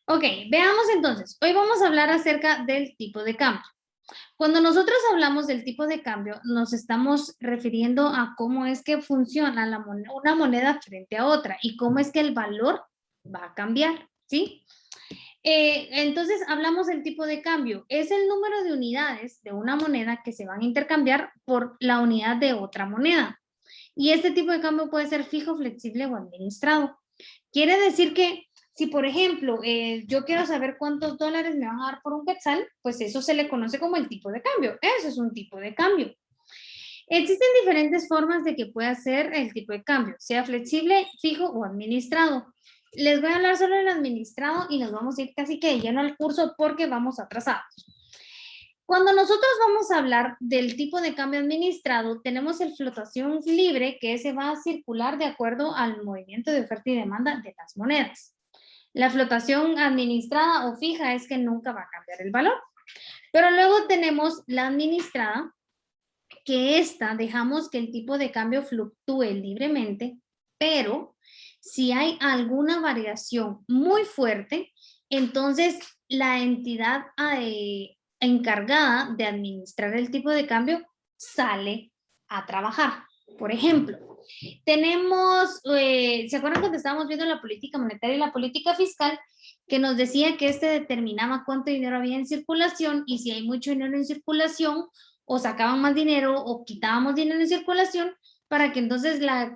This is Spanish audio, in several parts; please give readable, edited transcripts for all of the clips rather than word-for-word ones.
Ok, veamos entonces. Hoy vamos a hablar acerca del tipo de cambio. Cuando nosotros hablamos del tipo de cambio, nos estamos refiriendo a cómo es que funciona una moneda frente a otra y cómo es que el valor va a cambiar, ¿sí? Entonces, hablamos del tipo de cambio. Es el número de unidades de una moneda que se van a intercambiar por la unidad de otra moneda. Y este tipo de cambio puede ser fijo, flexible o administrado. Quiere decir que si, por ejemplo, yo quiero saber cuántos dólares me van a dar por un quetzal, pues eso se le conoce como el tipo de cambio. Eso es un tipo de cambio. Existen diferentes formas de que pueda ser el tipo de cambio, sea flexible, fijo o administrado. Les voy a hablar solo del administrado y nos vamos a ir casi que de lleno al curso porque vamos atrasados. Cuando nosotros vamos a hablar del tipo de cambio administrado, tenemos el flotación libre que se va a circular de acuerdo al movimiento de oferta y demanda de las monedas. La flotación administrada o fija es que nunca va a cambiar el valor. Pero luego tenemos la administrada, que esta dejamos que el tipo de cambio fluctúe libremente, pero si hay alguna variación muy fuerte, entonces la entidad encargada de administrar el tipo de cambio sale a trabajar. Por ejemplo, tenemos, ¿se acuerdan cuando estábamos viendo la política monetaria y la política fiscal? Que nos decía que este determinaba cuánto dinero había en circulación y si hay mucho dinero en circulación, o sacaban más dinero o quitábamos dinero en circulación para que entonces la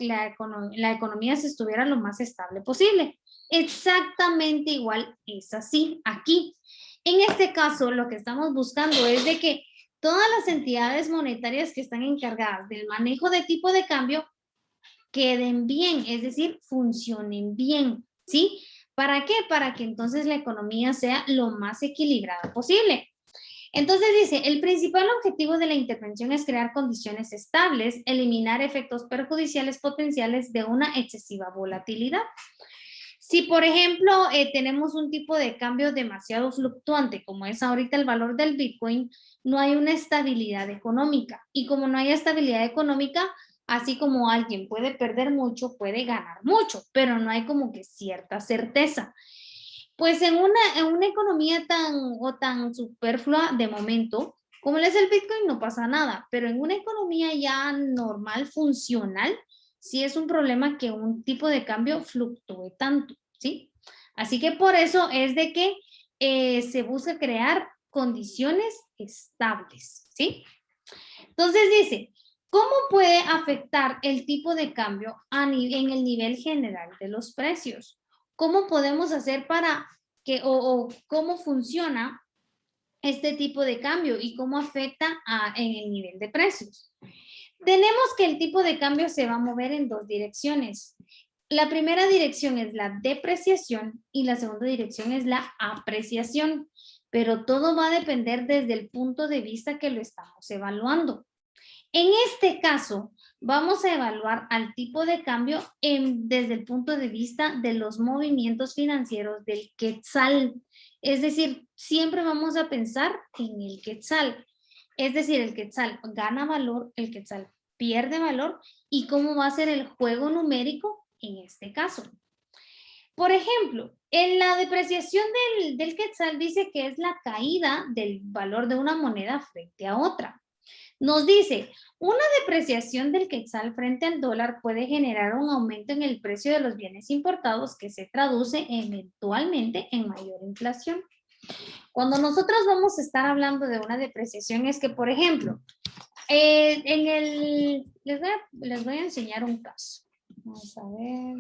economía se estuviera lo más estable posible. Exactamente igual es así aquí. En este caso, lo que estamos buscando es de que todas las entidades monetarias que están encargadas del manejo de tipo de cambio queden bien, es decir, funcionen bien, ¿sí? ¿Para qué? Para que entonces la economía sea lo más equilibrada posible. Entonces dice, el principal objetivo de la intervención es crear condiciones estables, eliminar efectos perjudiciales potenciales de una excesiva volatilidad. Si, por ejemplo, tenemos un tipo de cambio demasiado fluctuante, como es ahorita el valor del Bitcoin, no hay una estabilidad económica. Y como no hay estabilidad económica, así como alguien puede perder mucho, puede ganar mucho, pero no hay como que cierta certeza. Pues en una economía tan superflua de momento, como es el Bitcoin, no pasa nada, pero en una economía ya normal, funcional, sí es un problema que un tipo de cambio fluctúe tanto, ¿sí? Así que por eso es de que se busca crear condiciones estables, ¿sí? Entonces dice, ¿cómo puede afectar el tipo de cambio en el nivel general de los precios? ¿Cómo podemos hacer para que, o cómo funciona este tipo de cambio y cómo afecta en el nivel de precios? Tenemos que el tipo de cambio se va a mover en dos direcciones. La primera dirección es la depreciación y la segunda dirección es la apreciación, pero todo va a depender desde el punto de vista que lo estamos evaluando. En este caso, vamos a evaluar al tipo de cambio desde el punto de vista de los movimientos financieros del quetzal. Es decir, siempre vamos a pensar en el quetzal. Es decir, el quetzal gana valor, el quetzal pierde valor y cómo va a ser el juego numérico en este caso. Por ejemplo, en la depreciación del quetzal dice que es la caída del valor de una moneda frente a otra. Nos dice, una depreciación del quetzal frente al dólar puede generar un aumento en el precio de los bienes importados que se traduce eventualmente en mayor inflación. Cuando nosotros vamos a estar hablando de una depreciación es que, por ejemplo, les voy a enseñar un caso. Vamos a ver.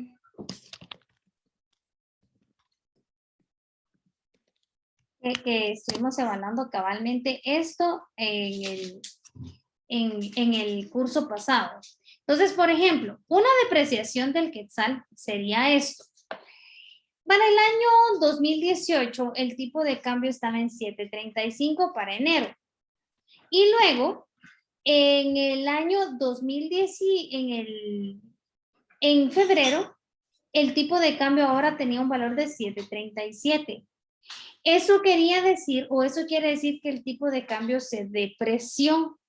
Que estuvimos evaluando cabalmente esto en el curso pasado. Entonces, por ejemplo, una depreciación del quetzal sería esto. Para el año 2018, el tipo de cambio estaba en 7.35 para enero. Y luego, en el año 2010, en febrero, el tipo de cambio ahora tenía un valor de 7.37. Eso quería decir, o eso quiere decir que el tipo de cambio se depreció.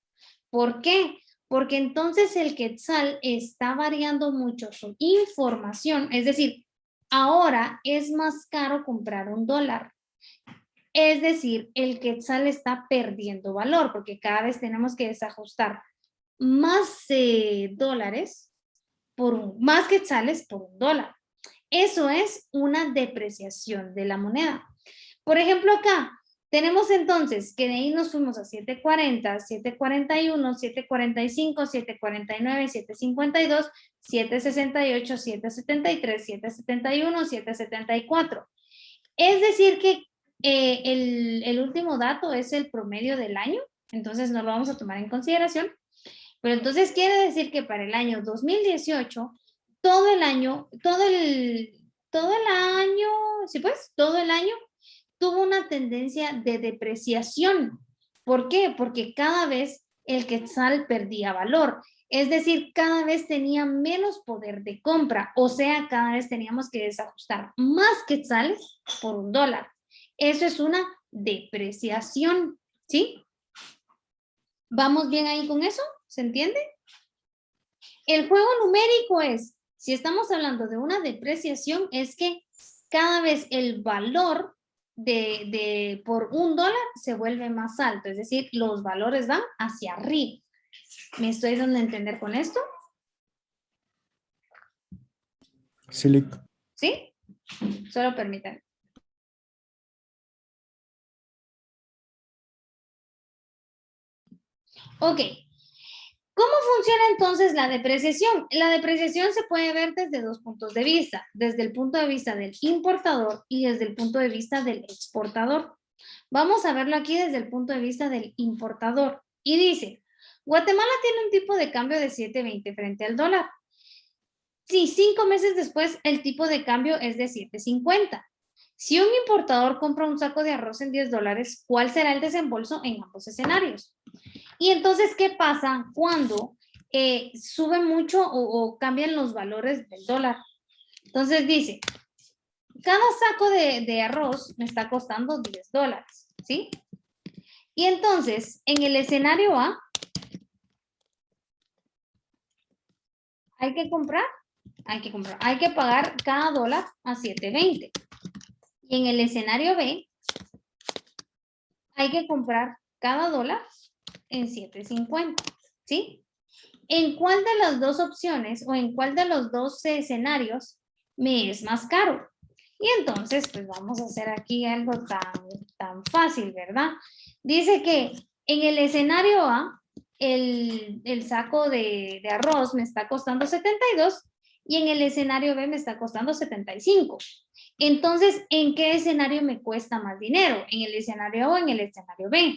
¿Por qué? Porque entonces el quetzal está variando mucho su información, es decir, ahora es más caro comprar un dólar. Es decir, el quetzal está perdiendo valor porque cada vez tenemos que desajustar más dólares más quetzales por un dólar. Eso es una depreciación de la moneda. Por ejemplo, acá tenemos entonces que de ahí nos fuimos a 7.40, 7.41, 7.45, 7.49, 7.52, 7.68, 7.73, 7.71, 7.74. Es decir que el último dato es el promedio del año, entonces no lo vamos a tomar en consideración. Pero entonces quiere decir que para el año 2018, todo el año, sí pues, todo el año tuvo una tendencia de depreciación. ¿Por qué? Porque cada vez el quetzal perdía valor. Es decir, cada vez tenía menos poder de compra. O sea, cada vez teníamos que desajustar más quetzales por un dólar. Eso es una depreciación, ¿sí? ¿Vamos bien ahí con eso? ¿Se entiende? El juego numérico es, si estamos hablando de una depreciación, es que cada vez el valor por un dólar se vuelve más alto, es decir, los valores van hacia arriba. ¿Me estoy dando a entender con esto? Sí, ¿Sí? Solo permítanme. Ok. ¿Cómo funciona entonces la depreciación? La depreciación se puede ver desde dos puntos de vista, desde el punto de vista del importador y desde el punto de vista del exportador. Vamos a verlo aquí desde el punto de vista del importador. Y dice, Guatemala tiene un tipo de cambio de 7.20 frente al dólar. Si 5 meses después el tipo de cambio es de 7.50. Si un importador compra un saco de arroz en $10, ¿cuál será el desembolso en ambos escenarios? Y entonces, ¿qué pasa cuando sube mucho o cambian los valores del dólar? Entonces dice, cada saco de arroz me está costando $10, ¿sí? Y entonces, en el escenario A, hay que pagar cada dólar a 7.20. Y en el escenario B, hay que comprar cada dólar en 7.50, ¿sí? ¿En cuál de las dos opciones o en cuál de los dos escenarios me es más caro? Y entonces, pues vamos a hacer aquí algo tan fácil, ¿verdad? Dice que en el escenario A, el saco de arroz me está costando 72 y en el escenario B me está costando 75. Entonces, ¿en qué escenario me cuesta más dinero? ¿En el escenario A o en el escenario B?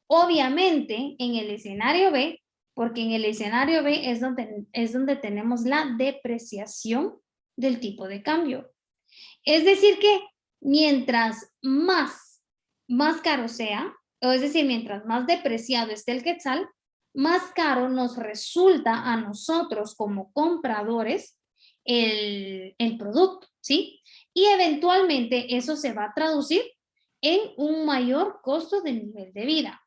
Obviamente, en el escenario B, porque en el escenario B es donde tenemos la depreciación del tipo de cambio. Es decir que mientras más caro sea, o es decir, mientras más depreciado esté el quetzal, más caro nos resulta a nosotros como compradores el producto, ¿sí? Y eventualmente eso se va a traducir en un mayor costo de nivel de vida.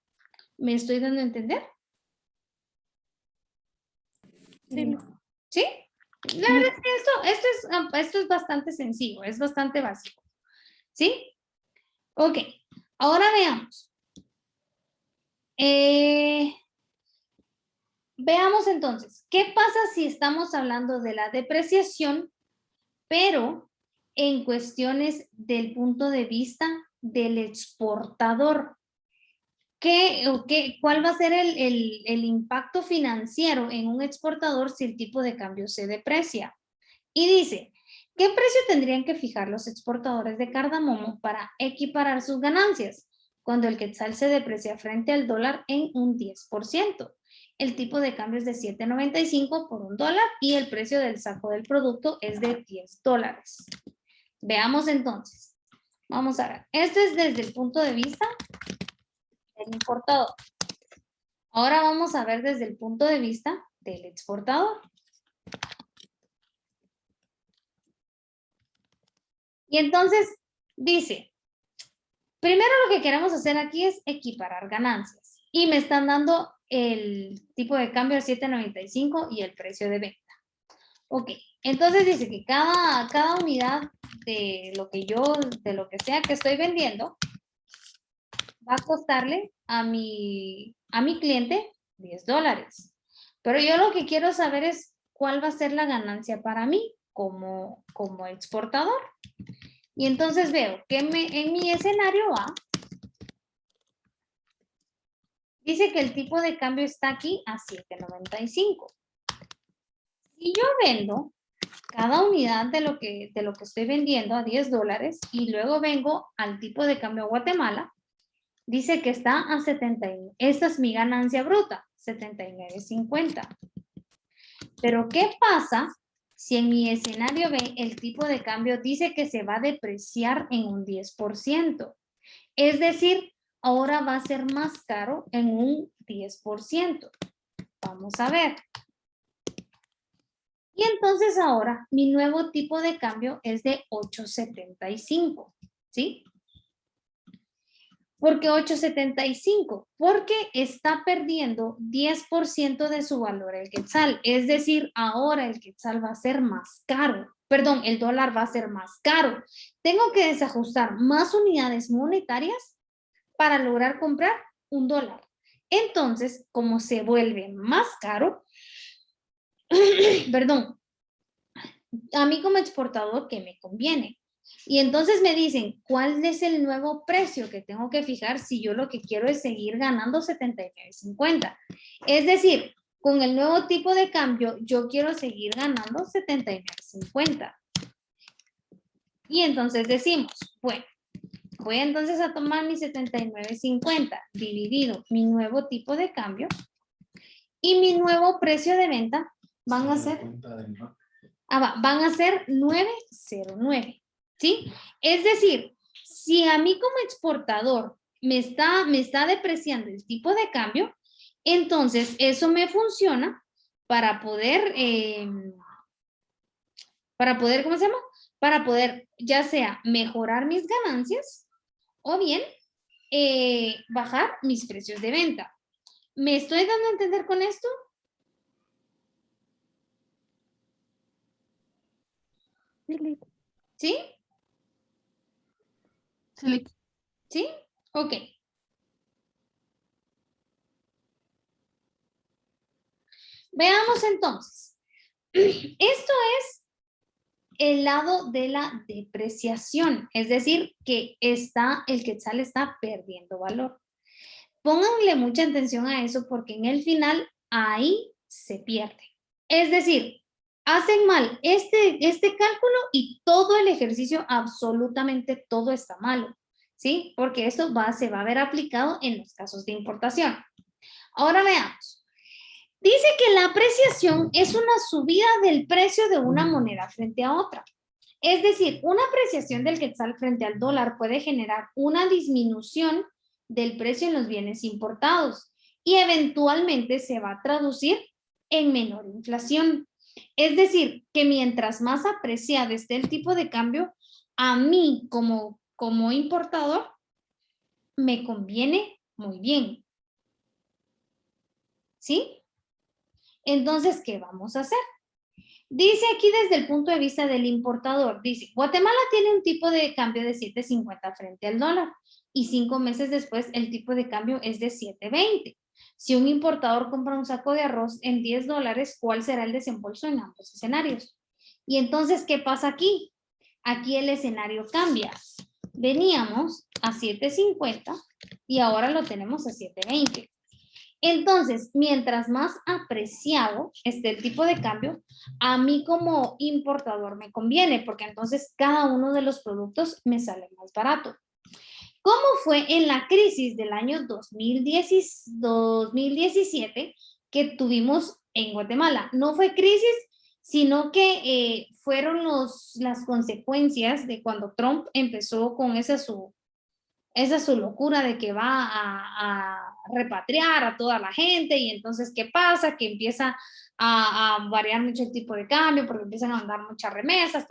¿Me estoy dando a entender? Sí. ¿Sí? La verdad es que esto es bastante sencillo, es bastante básico. ¿Sí? Ok, ahora veamos. Veamos entonces, ¿qué pasa si estamos hablando de la depreciación, pero en cuestiones del punto de vista del exportador? ¿Cuál va a ser el impacto financiero en un exportador si el tipo de cambio se deprecia? Y dice, ¿qué precio tendrían que fijar los exportadores de cardamomo para equiparar sus ganancias cuando el quetzal se deprecia frente al dólar en un 10%? El tipo de cambio es de 7.95 por un dólar y el precio del saco del producto es de $10. Veamos entonces. Vamos a ver. Esto es desde el punto de vista del importador. Ahora vamos a ver desde el punto de vista del exportador. Y entonces dice, primero lo que queremos hacer aquí es equiparar ganancias. Y me están dando el tipo de cambio de 7.95 y el precio de venta. Ok, entonces dice que cada unidad de lo que sea que estoy vendiendo, va a costarle a mi cliente $10. Pero yo lo que quiero saber es cuál va a ser la ganancia para mí como exportador. Y entonces veo que en mi escenario A, dice que el tipo de cambio está aquí a 7.95. Si yo vendo cada unidad de lo que estoy vendiendo a $10 y luego vengo al tipo de cambio a Guatemala, dice que está a 79. Esta es mi ganancia bruta, 79.50. Pero ¿qué pasa si en mi escenario B el tipo de cambio dice que se va a depreciar en un 10%? Es decir, ahora va a ser más caro en un 10%. Vamos a ver. Y entonces ahora mi nuevo tipo de cambio es de 8.75, ¿sí? ¿Por qué 8.75? Porque está perdiendo 10% de su valor el quetzal. Es decir, ahora el quetzal va a ser más caro. Perdón, el dólar va a ser más caro. Tengo que desajustar más unidades monetarias para lograr comprar $1. Entonces, como se vuelve más caro, perdón, a mí como exportador, ¿qué me conviene? Y entonces me dicen, ¿cuál es el nuevo precio que tengo que fijar si yo lo que quiero es seguir ganando 79.50? Es decir, con el nuevo tipo de cambio, yo quiero seguir ganando 79.50. Y entonces decimos, bueno, voy entonces a tomar mi 79.50 dividido mi nuevo tipo de cambio y mi nuevo precio de venta van a ser... van a ser 9.09, ¿sí? Es decir, si a mí como exportador me está depreciando el tipo de cambio, entonces eso me funciona para poder, ¿cómo se llama? Para poder ya sea mejorar mis ganancias o bien bajar mis precios de venta. ¿Me estoy dando a entender con esto? ¿Sí? Sí. ¿Sí? Ok. Veamos entonces. Esto es el lado de la depreciación, es decir, que el quetzal está perdiendo valor. Pónganle mucha atención a eso porque en el final ahí se pierde. Es decir, hacen mal este cálculo y todo el ejercicio, absolutamente todo está malo, ¿sí? Porque eso se va a ver aplicado en los casos de importación. Ahora veamos. Dice que la apreciación es una subida del precio de una moneda frente a otra. Es decir, una apreciación del quetzal frente al dólar puede generar una disminución del precio en los bienes importados y eventualmente se va a traducir en menor inflación. Es decir, que mientras más apreciado esté el tipo de cambio, a mí como importador me conviene muy bien. ¿Sí? Entonces, ¿qué vamos a hacer? Dice aquí desde el punto de vista del importador, dice, Guatemala tiene un tipo de cambio de 7.50 frente al dólar y 5 meses después el tipo de cambio es de 7.20. Si un importador compra un saco de arroz en $10, ¿cuál será el desembolso en ambos escenarios? Y entonces, ¿qué pasa aquí? Aquí el escenario cambia. Veníamos a 7.50 y ahora lo tenemos a 7.20. Entonces, mientras más apreciado esté el tipo de cambio, a mí como importador me conviene, porque entonces cada uno de los productos me sale más barato. ¿Cómo fue en la crisis del año 2017 que tuvimos en Guatemala? No fue crisis, sino que fueron las consecuencias de cuando Trump empezó con esa su locura de que va repatriar a toda la gente y entonces, ¿qué pasa? Que empieza a variar mucho el tipo de cambio porque empiezan a mandar muchas remesas,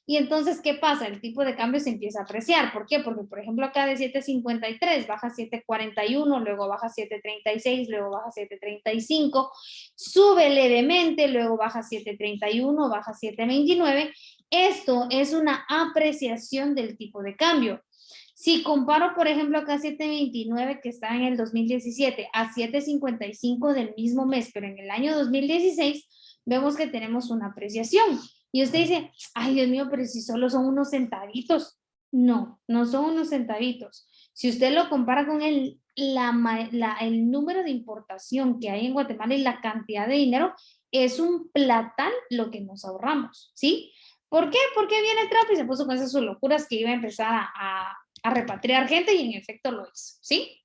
y entonces, ¿qué pasa? El tipo de cambio se empieza a apreciar. ¿Por qué? Porque, por ejemplo, acá de 7.53 baja 7.41, luego baja 7.36, luego baja 7.35, sube levemente, luego baja 7.31, baja 7.29. Esto es una apreciación del tipo de cambio. Si comparo, por ejemplo, acá 7.29 que está en el 2017 a 7.55 del mismo mes, pero en el año 2016, vemos que tenemos una apreciación. Y usted dice, ay Dios mío, pero si solo son unos centavitos. No, no son unos centavitos. Si usted lo compara con el número de importación que hay en Guatemala y la cantidad de dinero, es un platal lo que nos ahorramos, ¿sí? ¿Por qué? Porque viene Trump y se puso con esas sus locuras que iba a empezar a repatriar gente y en efecto lo hizo, ¿sí?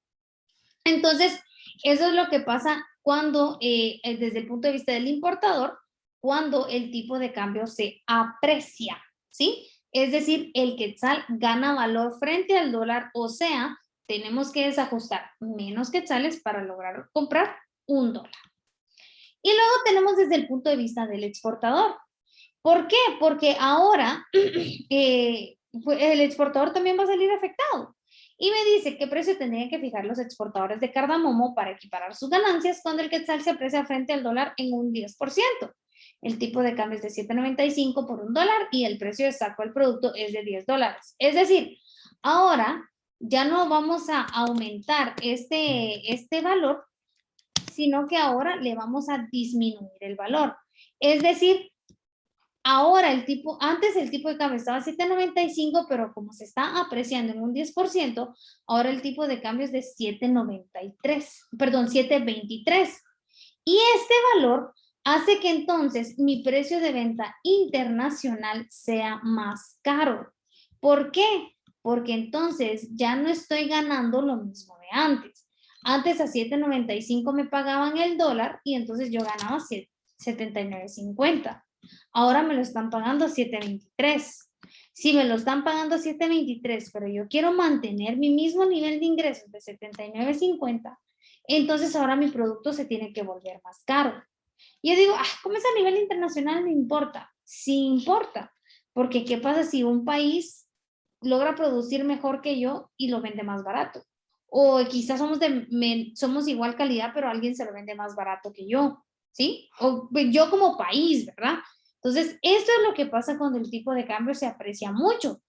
Entonces, eso es lo que pasa cuando, desde el punto de vista del importador, cuando el tipo de cambio se aprecia, ¿sí? Es decir, el quetzal gana valor frente al dólar, o sea, tenemos que desajustar menos quetzales para lograr comprar $1. Y luego tenemos desde el punto de vista del exportador. ¿Por qué? Porque ahora el exportador también va a salir afectado. Y me dice qué precio tendrían que fijar los exportadores de cardamomo para equiparar sus ganancias cuando el quetzal se aprecia frente al dólar en un 10%. El tipo de cambio es de 7.95 por $1 y el precio de saco del producto es de $10. Es decir, ahora ya no vamos a aumentar este valor, sino que ahora le vamos a disminuir el valor. Es decir, ahora antes el tipo de cambio estaba 7.95, pero como se está apreciando en un 10%, ahora el tipo de cambio es de 7.23. Y este valor hace que entonces mi precio de venta internacional sea más caro. ¿Por qué? Porque entonces ya no estoy ganando lo mismo de antes. Antes a 7.95 me pagaban el dólar y entonces yo ganaba 79.50. Ahora me lo están pagando a 7.23. Si me lo están pagando a 7.23, pero yo quiero mantener mi mismo nivel de ingresos de 79.50, entonces ahora mi producto se tiene que volver más caro. Y yo digo, ¿cómo es a nivel internacional? No importa. Sí importa. Porque ¿qué pasa si un país logra producir mejor que yo y lo vende más barato? O quizás somos igual calidad, pero alguien se lo vende más barato que yo, ¿sí? O yo como país, ¿verdad? Entonces, esto es lo que pasa cuando el tipo de cambio se aprecia mucho,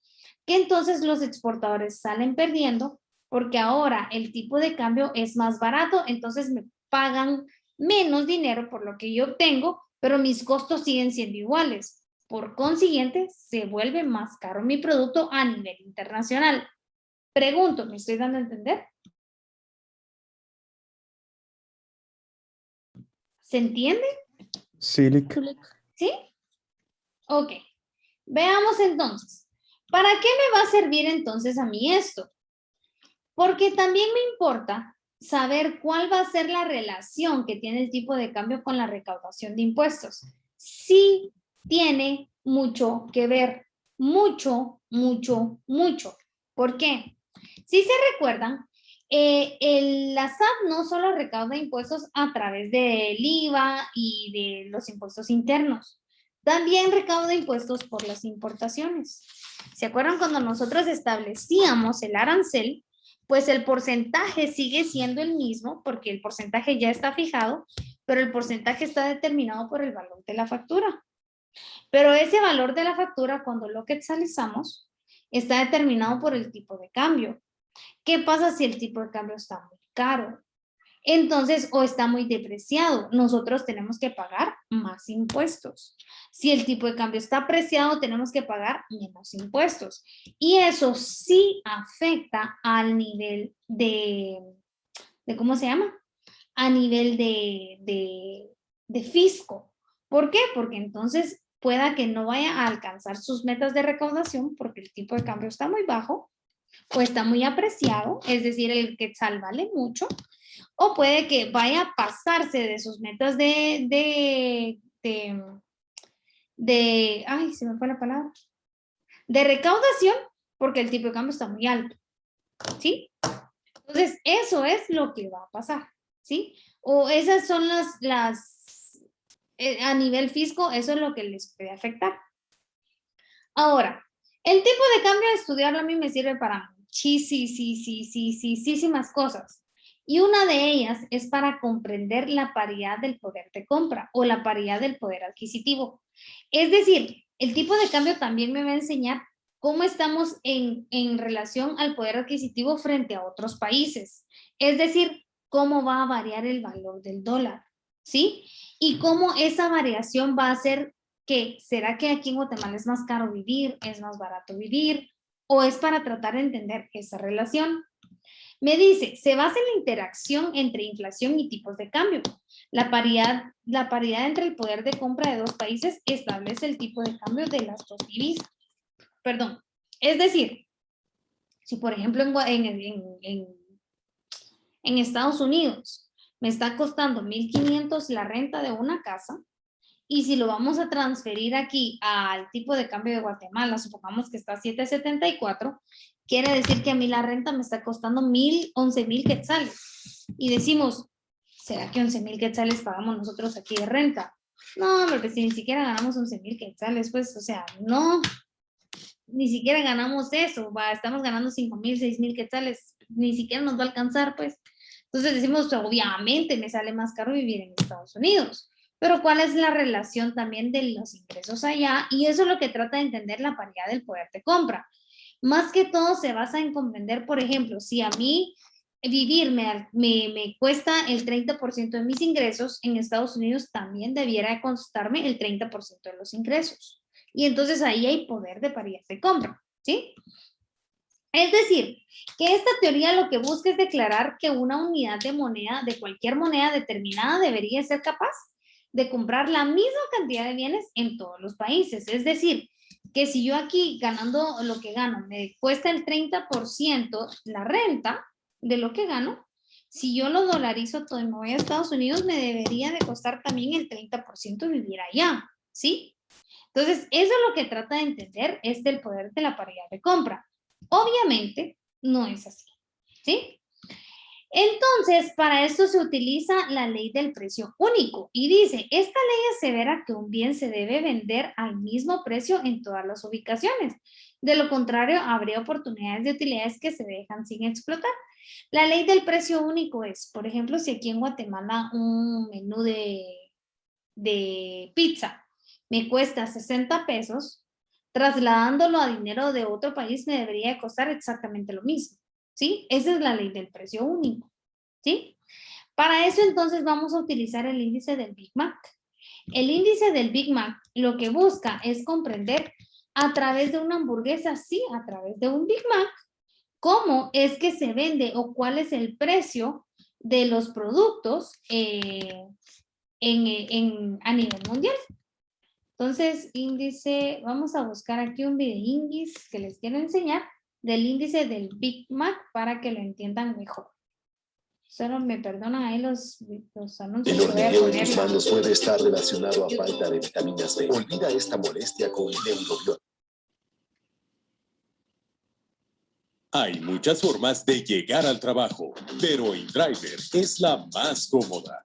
que entonces los exportadores salen perdiendo porque ahora el tipo de cambio es más barato, entonces me pagan menos dinero por lo que yo obtengo, pero mis costos siguen siendo iguales. Por consiguiente, se vuelve más caro mi producto a nivel internacional. Pregunto, ¿me estoy dando a entender? ¿Se entiende? Silic. ¿Sí? Ok. Veamos entonces. ¿Para qué me va a servir entonces a mí esto? Porque también me importa saber cuál va a ser la relación que tiene el tipo de cambio con la recaudación de impuestos. Sí tiene mucho que ver. Mucho, mucho, mucho. ¿Por qué? Si se recuerdan, la SAT no solo recauda impuestos a través del IVA y de los impuestos internos, también recauda impuestos por las importaciones. ¿Se acuerdan cuando nosotros establecíamos el arancel? Pues el porcentaje sigue siendo el mismo porque el porcentaje ya está fijado, pero el porcentaje está determinado por el valor de la factura. Pero ese valor de la factura, cuando lo quetzalizamos, está determinado por el tipo de cambio. ¿Qué pasa si el tipo de cambio está muy caro? Entonces, o está muy depreciado, nosotros tenemos que pagar más impuestos. Si el tipo de cambio está apreciado, tenemos que pagar menos impuestos. Y eso sí afecta al nivel ¿cómo se llama? A nivel de fisco. ¿Por qué? Porque entonces pueda que no vaya a alcanzar sus metas de recaudación porque el tipo de cambio está muy bajo o está muy apreciado, es decir, el quetzal vale mucho, o puede que vaya a pasarse de sus metas ay, se me fue la palabra, de recaudación, porque el tipo de cambio está muy alto, ¿sí? Entonces, eso es lo que va a pasar, ¿sí? O esas son a nivel fisco, eso es lo que les puede afectar. Ahora, el tipo de cambio de estudiarlo a mí me sirve para muchísimas cosas. Y una de ellas es para comprender la paridad del poder de compra o la paridad del poder adquisitivo. Es decir, el tipo de cambio también me va a enseñar cómo estamos en relación al poder adquisitivo frente a otros países. Es decir, cómo va a variar el valor del dólar, ¿sí? Y cómo esa variación va a hacer que, ¿será que aquí en Guatemala es más caro vivir, es más barato vivir? ¿O es para tratar de entender esa relación? Me dice, se basa en la interacción entre inflación y tipos de cambio. La paridad entre el poder de compra de dos países establece el tipo de cambio de las dos divisas. Perdón. Es decir, si por ejemplo en Estados Unidos me está costando 1,500 la renta de una casa, y si lo vamos a transferir aquí al tipo de cambio de Guatemala, supongamos que está a 7.74, quiere decir que a mí la renta me está costando 11,000 quetzales. Y decimos, ¿será que 11,000 quetzales pagamos nosotros aquí de renta? No, porque si ni siquiera ganamos 11,000 quetzales, pues, o sea, no, ni siquiera ganamos eso, estamos ganando 5,000, 6,000 quetzales, ni siquiera nos va a alcanzar, pues. Entonces decimos, obviamente me sale más caro vivir en Estados Unidos. Pero ¿cuál es la relación también de los ingresos allá? Y eso es lo que trata de entender la paridad del poder de compra. Más que todo se basa en comprender, por ejemplo, si a mí vivir me cuesta el 30% de mis ingresos, en Estados Unidos también debiera costarme el 30% de los ingresos. Y entonces ahí hay poder de paridad de compra, ¿sí? Es decir, que esta teoría lo que busca es declarar que una unidad de moneda, de cualquier moneda determinada, debería ser capaz de comprar la misma cantidad de bienes en todos los países. Es decir, que si yo aquí ganando lo que gano me cuesta el 30% la renta de lo que gano, si yo lo dolarizo todo y me voy a Estados Unidos, me debería de costar también el 30% vivir allá, ¿sí? Entonces, eso es lo que trata de entender, es del poder de la paridad de compra. Obviamente, no es así, ¿sí? Entonces, para esto se utiliza la ley del precio único y dice, esta ley asevera que un bien se debe vender al mismo precio en todas las ubicaciones. De lo contrario, habría oportunidades de utilidades que se dejan sin explotar. La ley del precio único es, por ejemplo, si aquí en Guatemala un menú de pizza me cuesta 60 pesos, trasladándolo a dinero de otro país me debería costar exactamente lo mismo, ¿sí? Esa es la ley del precio único, ¿sí? Para eso entonces vamos a utilizar el índice del Big Mac. El índice del Big Mac lo que busca es comprender a través de una hamburguesa, sí, a través de un Big Mac, cómo es que se vende o cuál es el precio de los productos a nivel mundial. Entonces, índice, vamos a buscar aquí un videoíndice que les quiero enseñar del índice del Big Mac para que lo entiendan mejor. Solo me perdonan ahí los anuncios. El hormigueo en tus manos puede estar relacionado a falta de vitaminas B. Olvida esta molestia con Neurobion. Hay muchas formas de llegar al trabajo, pero InDriver es la más cómoda.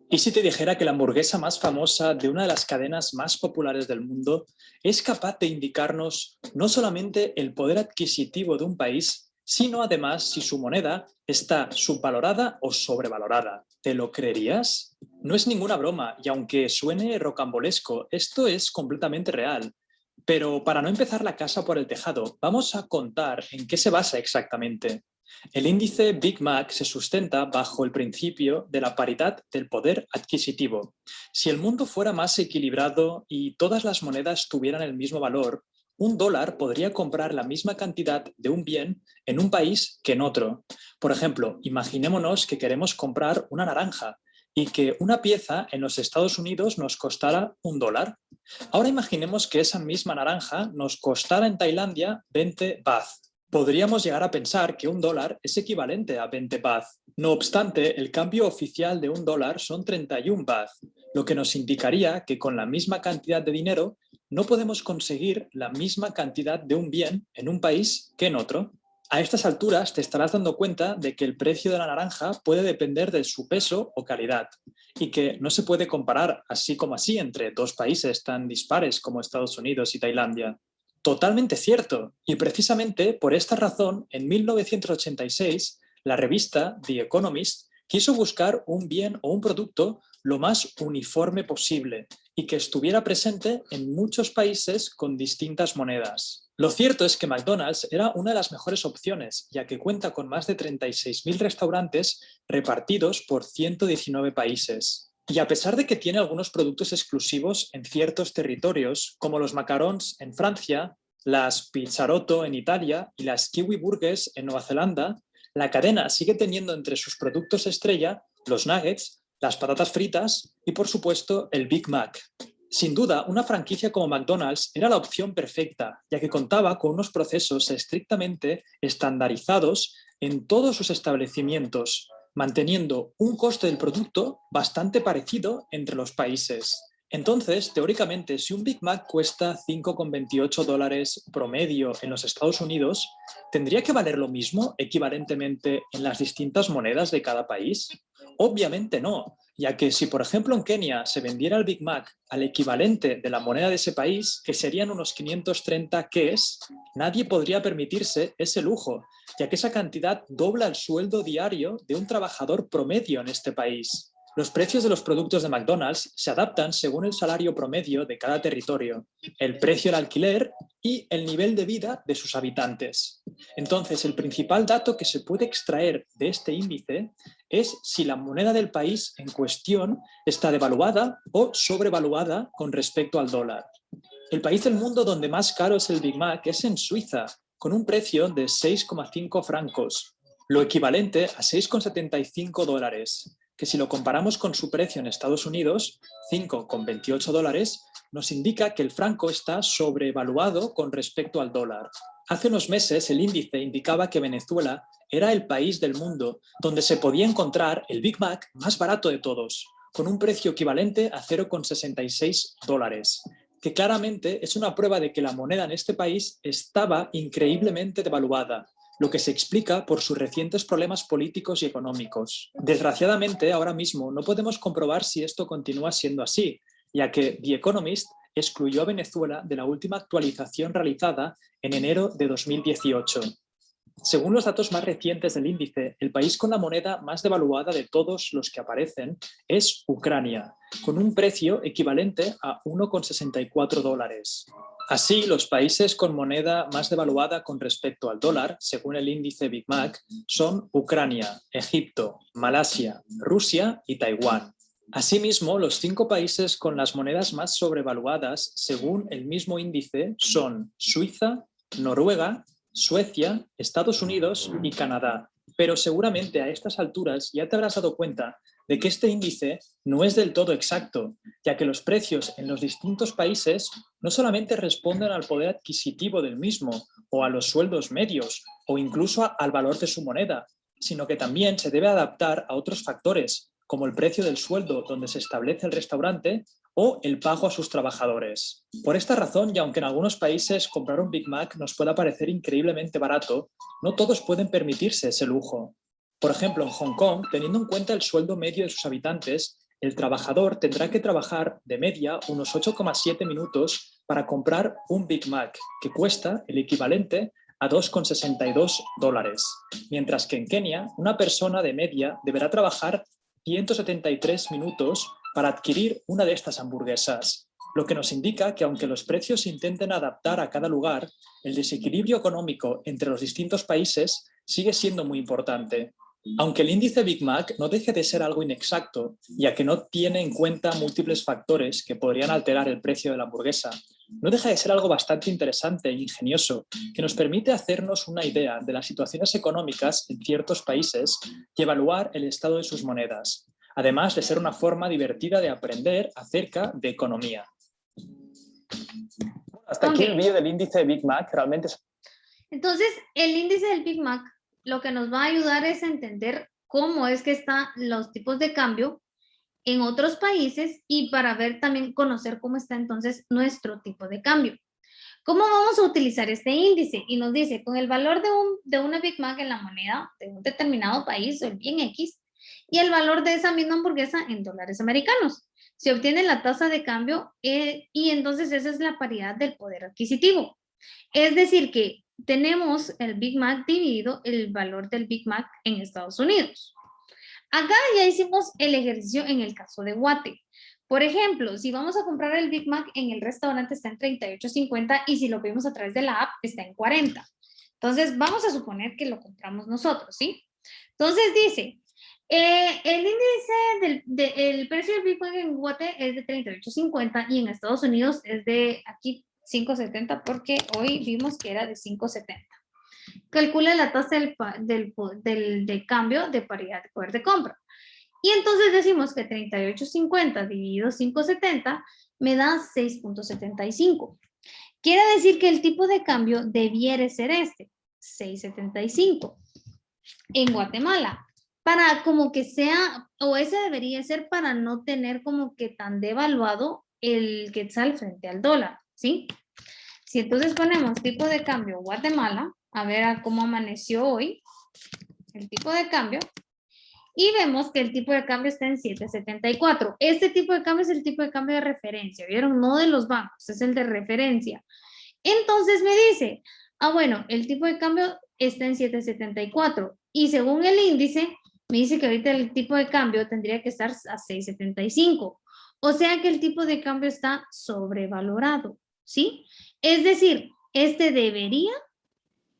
¿Y si te dijera que la hamburguesa más famosa de una de las cadenas más populares del mundo es capaz de indicarnos no solamente el poder adquisitivo de un país, sino además si su moneda está subvalorada o sobrevalorada? ¿Te lo creerías? No es ninguna broma y aunque suene rocambolesco, esto es completamente real. Pero para no empezar la casa por el tejado, vamos a contar en qué se basa exactamente. El índice Big Mac se sustenta bajo el principio de la paridad del poder adquisitivo. Si el mundo fuera más equilibrado y todas las monedas tuvieran el mismo valor, un dólar podría comprar la misma cantidad de un bien en un país que en otro. Por ejemplo, imaginémonos que queremos comprar una naranja y que una pieza en los Estados Unidos nos costara $1. Ahora imaginemos que esa misma naranja nos costara en Tailandia 20 baht. Podríamos llegar a pensar que $1 es equivalente a 20 baht. No obstante, el cambio oficial de $1 son 31 baht, lo que nos indicaría que con la misma cantidad de dinero no podemos conseguir la misma cantidad de un bien en un país que en otro. A estas alturas te estarás dando cuenta de que el precio de la naranja puede depender de su peso o calidad y que no se puede comparar así como así entre dos países tan dispares como Estados Unidos y Tailandia. Totalmente cierto. Y precisamente por esta razón, en 1986, la revista The Economist quiso buscar un bien o un producto lo más uniforme posible y que estuviera presente en muchos países con distintas monedas. Lo cierto es que McDonald's era una de las mejores opciones, ya que cuenta con más de 36.000 restaurantes repartidos por 119 países. Y a pesar de que tiene algunos productos exclusivos en ciertos territorios, como los macarons en Francia, las Pizzarotto en Italia y las Kiwi Burgers en Nueva Zelanda, la cadena sigue teniendo entre sus productos estrella los nuggets, las patatas fritas y, por supuesto, el Big Mac. Sin duda, una franquicia como McDonald's era la opción perfecta, ya que contaba con unos procesos estrictamente estandarizados en todos sus establecimientos, manteniendo un coste del producto bastante parecido entre los países. Entonces, teóricamente, si un Big Mac cuesta $5,28 promedio en los Estados Unidos, ¿tendría que valer lo mismo equivalentemente en las distintas monedas de cada país? Obviamente no, ya que si por ejemplo en Kenia se vendiera el Big Mac al equivalente de la moneda de ese país, que serían unos 530 KES, nadie podría permitirse ese lujo, ya que esa cantidad dobla el sueldo diario de un trabajador promedio en este país. Los precios de los productos de McDonald's se adaptan según el salario promedio de cada territorio, el precio del alquiler y el nivel de vida de sus habitantes. Entonces, el principal dato que se puede extraer de este índice es si la moneda del país en cuestión está devaluada o sobrevaluada con respecto al dólar. El país del mundo donde más caro es el Big Mac es en Suiza, con un precio de 6,5 francos, lo equivalente a $6,75, que si lo comparamos con su precio en Estados Unidos, $5,28, nos indica que el franco está sobrevaluado con respecto al dólar. Hace unos meses el índice indicaba que Venezuela era el país del mundo donde se podía encontrar el Big Mac más barato de todos, con un precio equivalente a $0,66, que claramente es una prueba de que la moneda en este país estaba increíblemente devaluada, lo que se explica por sus recientes problemas políticos y económicos. Desgraciadamente, ahora mismo no podemos comprobar si esto continúa siendo así, ya que The Economist excluyó a Venezuela de la última actualización realizada en enero de 2018. Según los datos más recientes del índice, el país con la moneda más devaluada de todos los que aparecen es Ucrania, con un precio equivalente a $1,64. Así, los países con moneda más devaluada con respecto al dólar, según el índice Big Mac, son Ucrania, Egipto, Malasia, Rusia y Taiwán. Asimismo, los 5 países con las monedas más sobrevaluadas, según el mismo índice, son Suiza, Noruega, Suecia, Estados Unidos y Canadá. Pero seguramente a estas alturas ya te habrás dado cuenta de que este índice no es del todo exacto, ya que los precios en los distintos países no solamente responden al poder adquisitivo del mismo o a los sueldos medios o incluso al valor de su moneda, sino que también se debe adaptar a otros factores, como el precio del sueldo donde se establece el restaurante o el pago a sus trabajadores. Por esta razón, y aunque en algunos países comprar un Big Mac nos pueda parecer increíblemente barato, no todos pueden permitirse ese lujo. Por ejemplo, en Hong Kong, teniendo en cuenta el sueldo medio de sus habitantes, el trabajador tendrá que trabajar de media unos 8,7 minutos para comprar un Big Mac, que cuesta el equivalente a $2,62, mientras que en Kenia una persona de media deberá trabajar 173 minutos para adquirir una de estas hamburguesas, lo que nos indica que aunque los precios se intenten adaptar a cada lugar, el desequilibrio económico entre los distintos países sigue siendo muy importante. Aunque el índice Big Mac no deje de ser algo inexacto, ya que no tiene en cuenta múltiples factores que podrían alterar el precio de la hamburguesa, no deja de ser algo bastante interesante e ingenioso que nos permite hacernos una idea de las situaciones económicas en ciertos países y evaluar el estado de sus monedas, además de ser una forma divertida de aprender acerca de economía. Hasta aquí el vídeo del índice de Big Mac. Realmente es... Entonces, el índice del Big Mac lo que nos va a ayudar es a entender cómo es que están los tipos de cambio en otros países y para ver también, conocer cómo está entonces nuestro tipo de cambio. ¿Cómo vamos a utilizar este índice? Y nos dice, con el valor de una Big Mac en la moneda de un determinado país, o el bien X, y el valor de esa misma hamburguesa en dólares americanos. Se obtiene la tasa de cambio y entonces esa es la paridad del poder adquisitivo. Es decir, que tenemos el Big Mac dividido el valor del Big Mac en Estados Unidos. Acá ya hicimos el ejercicio en el caso de Guate. Por ejemplo, si vamos a comprar el Big Mac en el restaurante está en 38.50 y si lo pedimos a través de la app está en 40. Entonces, vamos a suponer que lo compramos nosotros, ¿sí? Entonces dice, el índice del precio del Big Mac en Guate es de 38.50 y en Estados Unidos es de aquí 5.70 porque hoy vimos que era de 5.70. Calcula la tasa del cambio de paridad de poder de compra. Y entonces decimos que 38.50 dividido 5.70 me da 6.75. Quiere decir que el tipo de cambio debiera ser este, 6.75. En Guatemala, para como que sea, o ese debería ser para no tener como que tan devaluado el quetzal frente al dólar, ¿sí? Si entonces ponemos tipo de cambio Guatemala, a ver a cómo amaneció hoy, el tipo de cambio, y vemos que el tipo de cambio está en 7.74. Este tipo de cambio es el tipo de cambio de referencia, ¿vieron? No de los bancos, es el de referencia. Entonces me dice, bueno, el tipo de cambio está en 7.74 y según el índice, me dice que ahorita el tipo de cambio tendría que estar a 6.75. O sea que el tipo de cambio está sobrevalorado, ¿sí? Es decir, este debería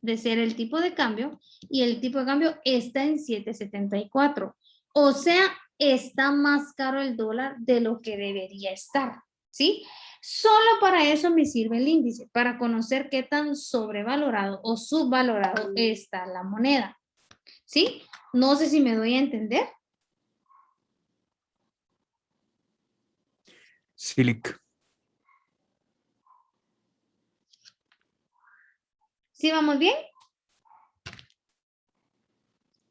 de ser el tipo de cambio y el tipo de cambio está en 7.74. O sea, está más caro el dólar de lo que debería estar, ¿sí? Solo para eso me sirve el índice, para conocer qué tan sobrevalorado o subvalorado está la moneda, ¿sí? No sé si me doy a entender. Silic. ¿Sí vamos bien?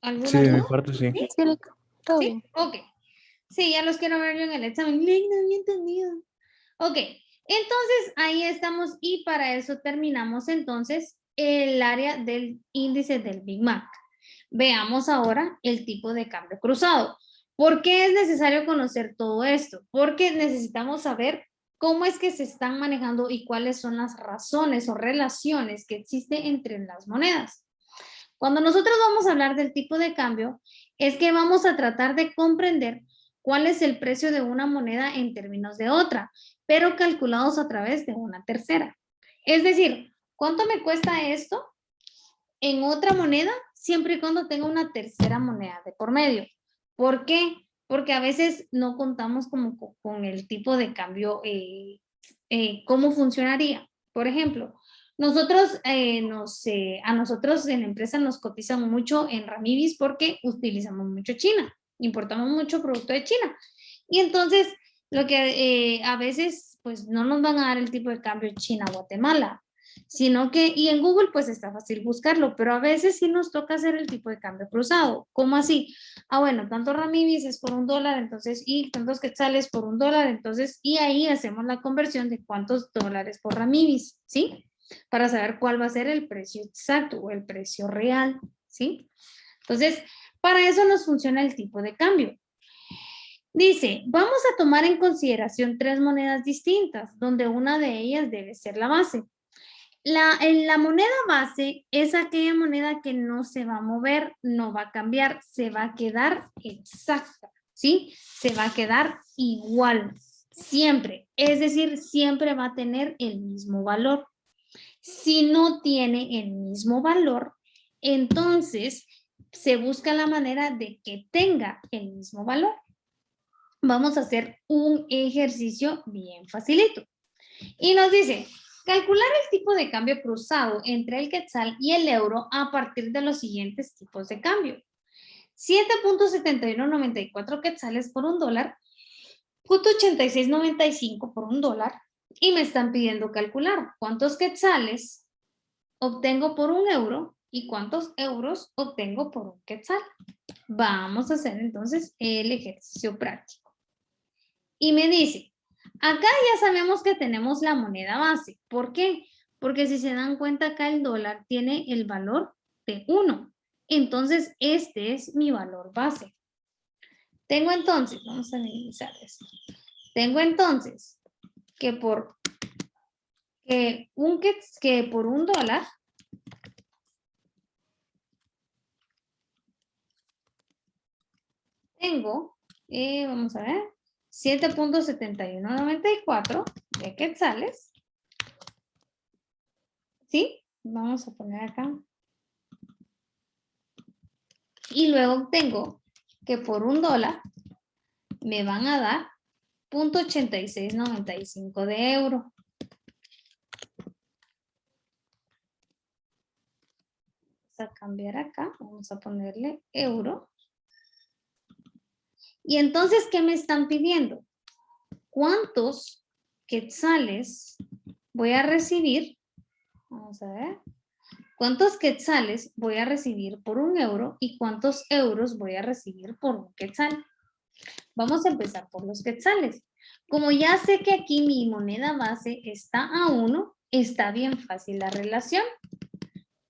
Sí, de mi ¿Alguna duda? parte sí. Sí, todo ¿Sí? bien. Ok. Sí, ya los quiero ver yo en el examen. No había entendido. Ok, entonces ahí estamos y para eso terminamos entonces el área del índice del Big Mac. Veamos ahora el tipo de cambio cruzado. ¿Por qué es necesario conocer todo esto? Porque necesitamos saber cómo es que se están manejando y cuáles son las razones o relaciones que existen entre las monedas. Cuando nosotros vamos a hablar del tipo de cambio, es que vamos a tratar de comprender cuál es el precio de una moneda en términos de otra, pero calculados a través de una tercera. Es decir, ¿cuánto me cuesta esto en otra moneda siempre y cuando tenga una tercera moneda de por medio? ¿Por qué? Porque a veces no contamos como con el tipo de cambio, cómo funcionaría. Por ejemplo, nosotros, a nosotros en la empresa nos cotizan mucho en Ramibis porque utilizamos mucho China, importamos mucho producto de China. Y entonces, lo que a veces, pues no nos van a dar el tipo de cambio China-Guatemala, sino que, y en Google pues está fácil buscarlo, pero a veces sí nos toca hacer el tipo de cambio cruzado. ¿Cómo así? Bueno, tanto Ramibis es por $1, entonces, y tantos quetzales por $1, entonces, y ahí hacemos la conversión de cuántos dólares por Ramibis, ¿sí? Para saber cuál va a ser el precio exacto o el precio real, ¿sí? Entonces, para eso nos funciona el tipo de cambio. Dice, vamos a tomar en consideración 3 monedas distintas, donde una de ellas debe ser la base. La moneda base es aquella moneda que no se va a mover, no va a cambiar, se va a quedar exacta, ¿sí? Se va a quedar igual, siempre. Es decir, siempre va a tener el mismo valor. Si no tiene el mismo valor, entonces se busca la manera de que tenga el mismo valor. Vamos a hacer un ejercicio bien facilito. Y nos dice, calcular el tipo de cambio cruzado entre el quetzal y el euro a partir de los siguientes tipos de cambio. 7.7194 quetzales por $1, 86.95 por $1, y me están pidiendo calcular cuántos quetzales obtengo por €1 y cuántos euros obtengo por un quetzal. Vamos a hacer entonces el ejercicio práctico. Y me dice, acá ya sabemos que tenemos la moneda base. ¿Por qué? Porque si se dan cuenta acá el dólar tiene el valor de 1. Entonces, este es mi valor base. Tengo entonces, vamos a analizar esto. Tengo entonces que por un dólar tengo, vamos a ver, 7.7194 de quetzales. ¿Sí? Vamos a poner acá. Y luego tengo que por un dólar me van a dar 0.8695 de euro. Vamos a cambiar acá, vamos a ponerle euro. Y entonces, ¿qué me están pidiendo? ¿Cuántos quetzales voy a recibir? Vamos a ver. ¿Cuántos quetzales voy a recibir por un euro y cuántos euros voy a recibir por un quetzal? Vamos a empezar por los quetzales. Como ya sé que aquí mi moneda base está a 1, está bien fácil la relación.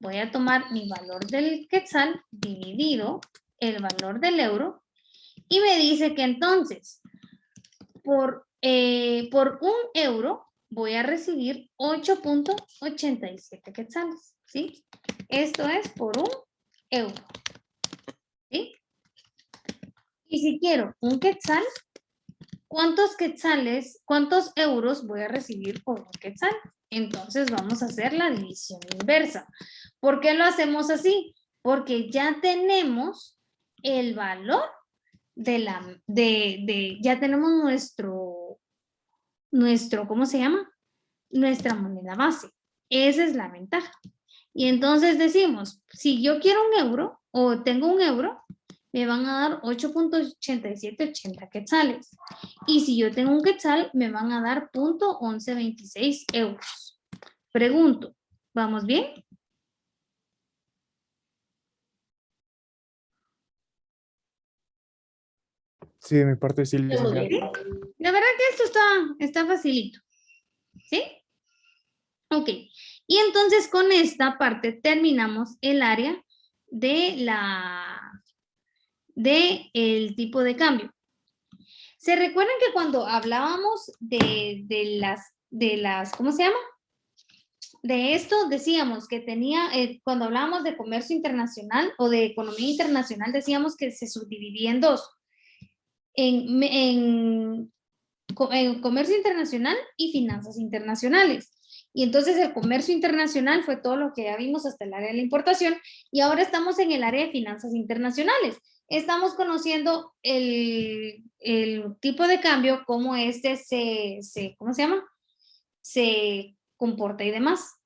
Voy a tomar mi valor del quetzal dividido el valor del euro y me dice que entonces por un euro voy a recibir 8.87 quetzales, ¿sí? Esto es por un euro, ¿sí? Y si quiero un quetzal, ¿cuántos euros voy a recibir por un quetzal? Entonces vamos a hacer la división inversa. ¿Por qué lo hacemos así? Porque ya tenemos el valor ya tenemos nuestro, ¿cómo se llama? Nuestra moneda base. Esa es la ventaja. Y entonces decimos, si yo quiero un euro o tengo un euro, me van a dar 8.8780 quetzales. Y si yo tengo un quetzal, me van a dar 0.1126 euros. Pregunto, ¿vamos bien? Sí, de mi parte sí, licenciado. La verdad que esto está facilito. ¿Sí? Ok. Y entonces con esta parte terminamos el área de el tipo de cambio. ¿Se recuerdan que cuando hablábamos de las, ¿cómo se llama? De esto decíamos que tenía, cuando hablábamos de comercio internacional o de economía internacional, decíamos que se subdividía en dos. En comercio internacional y finanzas internacionales. Y entonces el comercio internacional fue todo lo que ya vimos hasta el área de la importación y ahora estamos en el área de finanzas internacionales. Estamos conociendo el tipo de cambio, cómo este ¿cómo se llama? Se comporta y demás.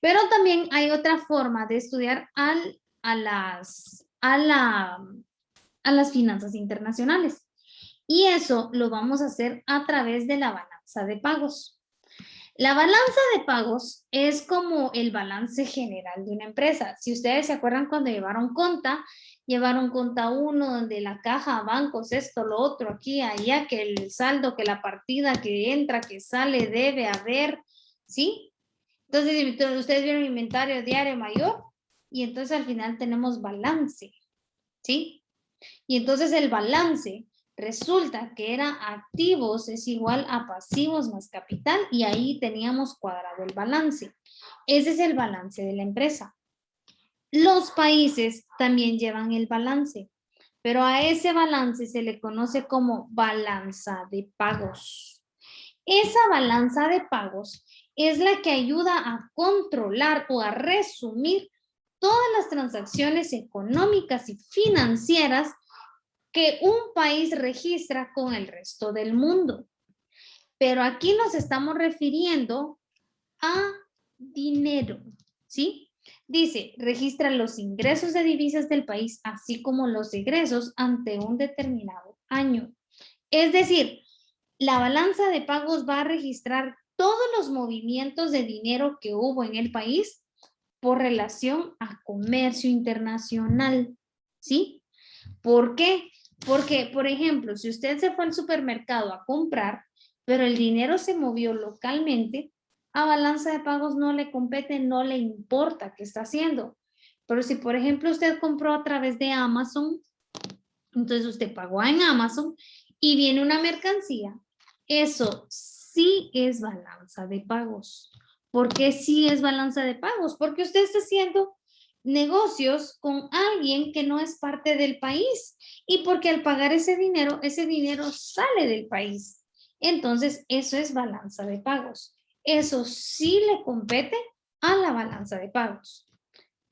Pero también hay otra forma de estudiar a las finanzas internacionales. Y eso lo vamos a hacer a través de la balanza de pagos. La balanza de pagos es como el balance general de una empresa. Si ustedes se acuerdan cuando llevaron conta 1 donde la caja, bancos, esto, lo otro, aquí, allá, que el saldo, que la partida, que entra, que sale, debe haber, ¿sí? Entonces ustedes vieron inventario diario mayor y entonces al final tenemos balance, ¿sí? Y entonces el balance resulta que era activos es igual a pasivos más capital y ahí teníamos cuadrado el balance. Ese es el balance de la empresa. Los países también llevan el balance, pero a ese balance se le conoce como balanza de pagos. Esa balanza de pagos es la que ayuda a controlar o a resumir todas las transacciones económicas y financieras que un país registra con el resto del mundo. Pero aquí nos estamos refiriendo a dinero, ¿sí? Dice, registra los ingresos de divisas del país, así como los egresos ante un determinado año. Es decir, la balanza de pagos va a registrar todos los movimientos de dinero que hubo en el país por relación a comercio internacional, ¿sí? ¿Por qué? Porque, por ejemplo, si usted se fue al supermercado a comprar, pero el dinero se movió localmente, a balanza de pagos no le compete, no le importa qué está haciendo. Pero si, por ejemplo, usted compró a través de Amazon, entonces usted pagó en Amazon y viene una mercancía, eso sí es balanza de pagos. ¿Por qué sí es balanza de pagos? Porque usted está haciendo negocios con alguien que no es parte del país y porque al pagar ese dinero sale del país. Entonces, eso es balanza de pagos. Eso sí le compete a la balanza de pagos.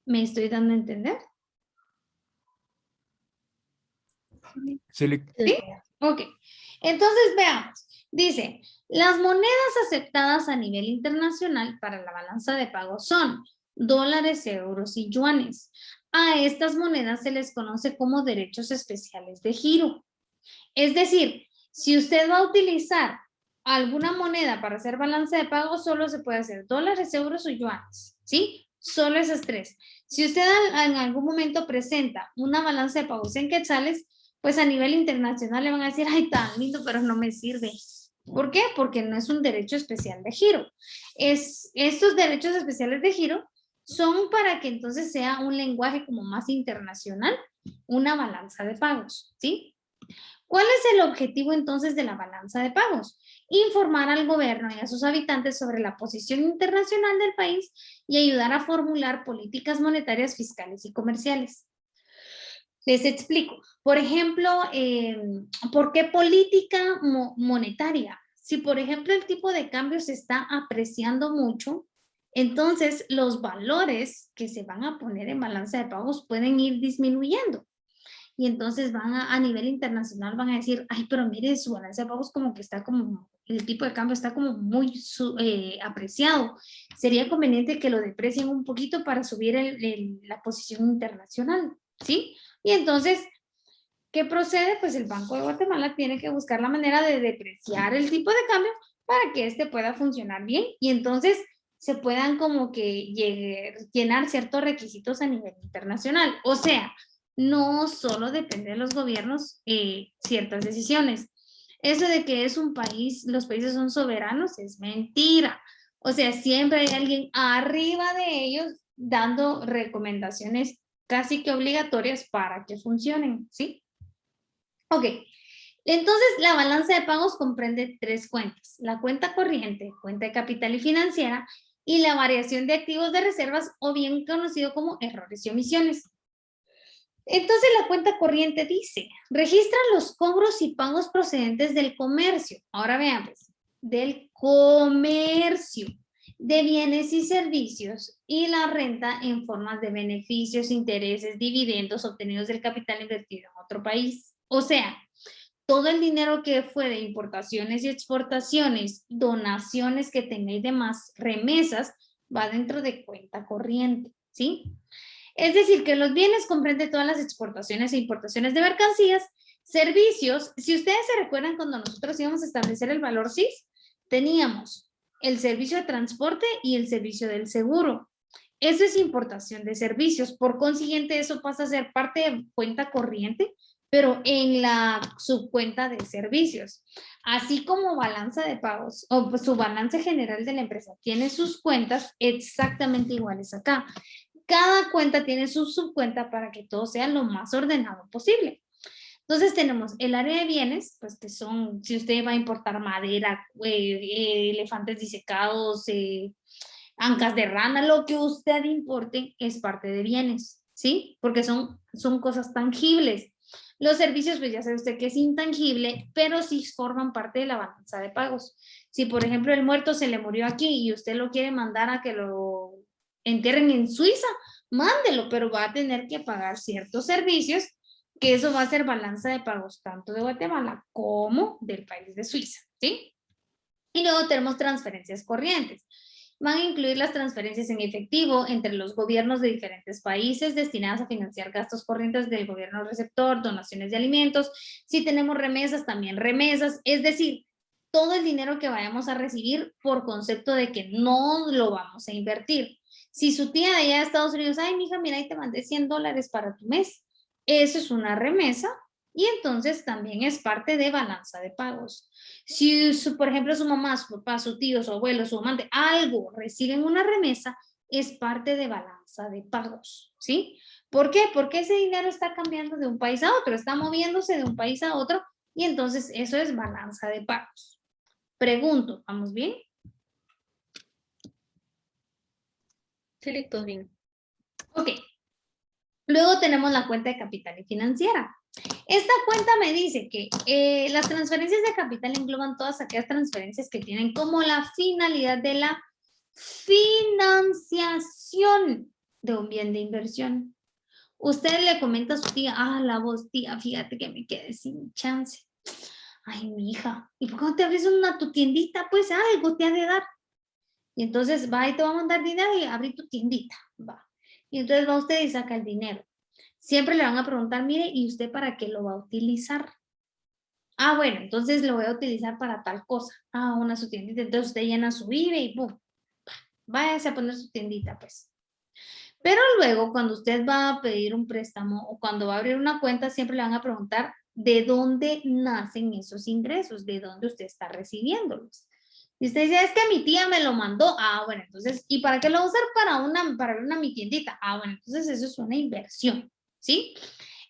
¿Me estoy dando a entender? Sí, ¿Sí? Ok. Entonces, veamos. Dice, las monedas aceptadas a nivel internacional para la balanza de pagos son dólares, euros y yuanes. A estas monedas se les conoce como derechos especiales de giro. Es decir, si usted va a utilizar alguna moneda para hacer balance de pagos, solo se puede hacer dólares, euros o yuanes, ¿sí? Solo esas tres. Si usted en algún momento presenta una balanza de pagos en quetzales, pues a nivel internacional le van a decir, ay, tan lindo, pero no me sirve. ¿Por qué? Porque no es un derecho especial de giro. Estos derechos especiales de giro son para que entonces sea un lenguaje como más internacional, una balanza de pagos, ¿sí? ¿Cuál es el objetivo entonces de la balanza de pagos? Informar al gobierno y a sus habitantes sobre la posición internacional del país y ayudar a formular políticas monetarias, fiscales y comerciales. Les explico. Por ejemplo, ¿por qué política monetaria? Si, por ejemplo, el tipo de cambio se está apreciando mucho, entonces los valores que se van a poner en balanza de pagos pueden ir disminuyendo. Y entonces van a nivel internacional van a decir, ay, pero mire, su balanza de pagos como que está como, el tipo de cambio está como muy apreciado. Sería conveniente que lo deprecien un poquito para subir la posición internacional, ¿sí? Y entonces, ¿qué procede? Pues el Banco de Guatemala tiene que buscar la manera de depreciar el tipo de cambio para que este pueda funcionar bien y entonces se puedan como que llenar ciertos requisitos a nivel internacional. O sea, no solo depende de los gobiernos ciertas decisiones. Eso de que es un país, los países son soberanos, es mentira. O sea, siempre hay alguien arriba de ellos dando recomendaciones casi que obligatorias para que funcionen, ¿sí? Ok, entonces la balanza de pagos comprende tres cuentas, la cuenta corriente, cuenta de capital y financiera, y la variación de activos de reservas, o bien conocido como errores y omisiones. Entonces la cuenta corriente dice, registra los cobros y pagos procedentes del comercio. Ahora veamos, del comercio de bienes y servicios y la renta en formas de beneficios, intereses, dividendos obtenidos del capital invertido en otro país. O sea, todo el dinero que fue de importaciones y exportaciones, donaciones que tenga y demás, remesas, va dentro de cuenta corriente, ¿sí? Es decir, que los bienes comprende todas las exportaciones e importaciones de mercancías, servicios. Si ustedes se recuerdan cuando nosotros íbamos a establecer el valor CIS, teníamos el servicio de transporte y el servicio del seguro. Eso es importación de servicios. Por consiguiente, eso pasa a ser parte de cuenta corriente, pero en la subcuenta de servicios. Así como balanza de pagos o su balance general de la empresa tiene sus cuentas exactamente iguales acá. Cada cuenta tiene su subcuenta para que todo sea lo más ordenado posible. Entonces tenemos el área de bienes, pues que son, si usted va a importar madera, elefantes disecados, ancas de rana, lo que usted importe es parte de bienes, ¿sí? Porque son cosas tangibles. Los servicios, pues ya sabe usted que es intangible, pero sí forman parte de la balanza de pagos. Si, por ejemplo, el muerto se le murió aquí y usted lo quiere mandar a que lo entierren en Suiza, mándelo, pero va a tener que pagar ciertos servicios, que eso va a ser balanza de pagos tanto de Guatemala como del país de Suiza, ¿sí? Y luego tenemos transferencias corrientes. Van a incluir las transferencias en efectivo entre los gobiernos de diferentes países destinadas a financiar gastos corrientes del gobierno receptor, donaciones de alimentos. Si tenemos remesas, también remesas. Es decir, todo el dinero que vayamos a recibir por concepto de que no lo vamos a invertir. Si su tía de allá de Estados Unidos, ay, mija, mira, ahí te mandé $100 para tu mes. Eso es una remesa y entonces también es parte de balanza de pagos. Si, por ejemplo, su mamá, su papá, su tío, su abuelo, su amante, algo reciben una remesa, es parte de balanza de pagos, ¿sí? ¿Por qué? Porque ese dinero está cambiando de un país a otro, está moviéndose de un país a otro, y entonces eso es balanza de pagos. Pregunto, ¿vamos bien? Sí, todo bien. Ok. Luego tenemos la cuenta de capital y financiera. Esta cuenta me dice que las transferencias de capital engloban todas aquellas transferencias que tienen como la finalidad de la financiación de un bien de inversión. Usted le comenta a su tía, la voz, tía, fíjate que me quedé sin chance. Ay, mi hija, ¿y por qué no te abres tu tiendita? Pues algo te ha de dar. Y entonces va y te va a mandar dinero y abrí tu tiendita, va. Y entonces va usted y saca el dinero. Siempre le van a preguntar, mire, ¿y usted para qué lo va a utilizar? Bueno, entonces lo voy a utilizar para tal cosa. Su tiendita. Entonces usted llena su IBE y ¡pum! Váyase a poner su tiendita, pues. Pero luego, cuando usted va a pedir un préstamo o cuando va a abrir una cuenta, siempre le van a preguntar de dónde nacen esos ingresos, de dónde usted está recibiéndolos. Y usted dice, es que mi tía me lo mandó. Bueno, entonces, ¿y para qué lo va a usar? Para abrir mi tiendita. Bueno, entonces eso es una inversión, ¿sí?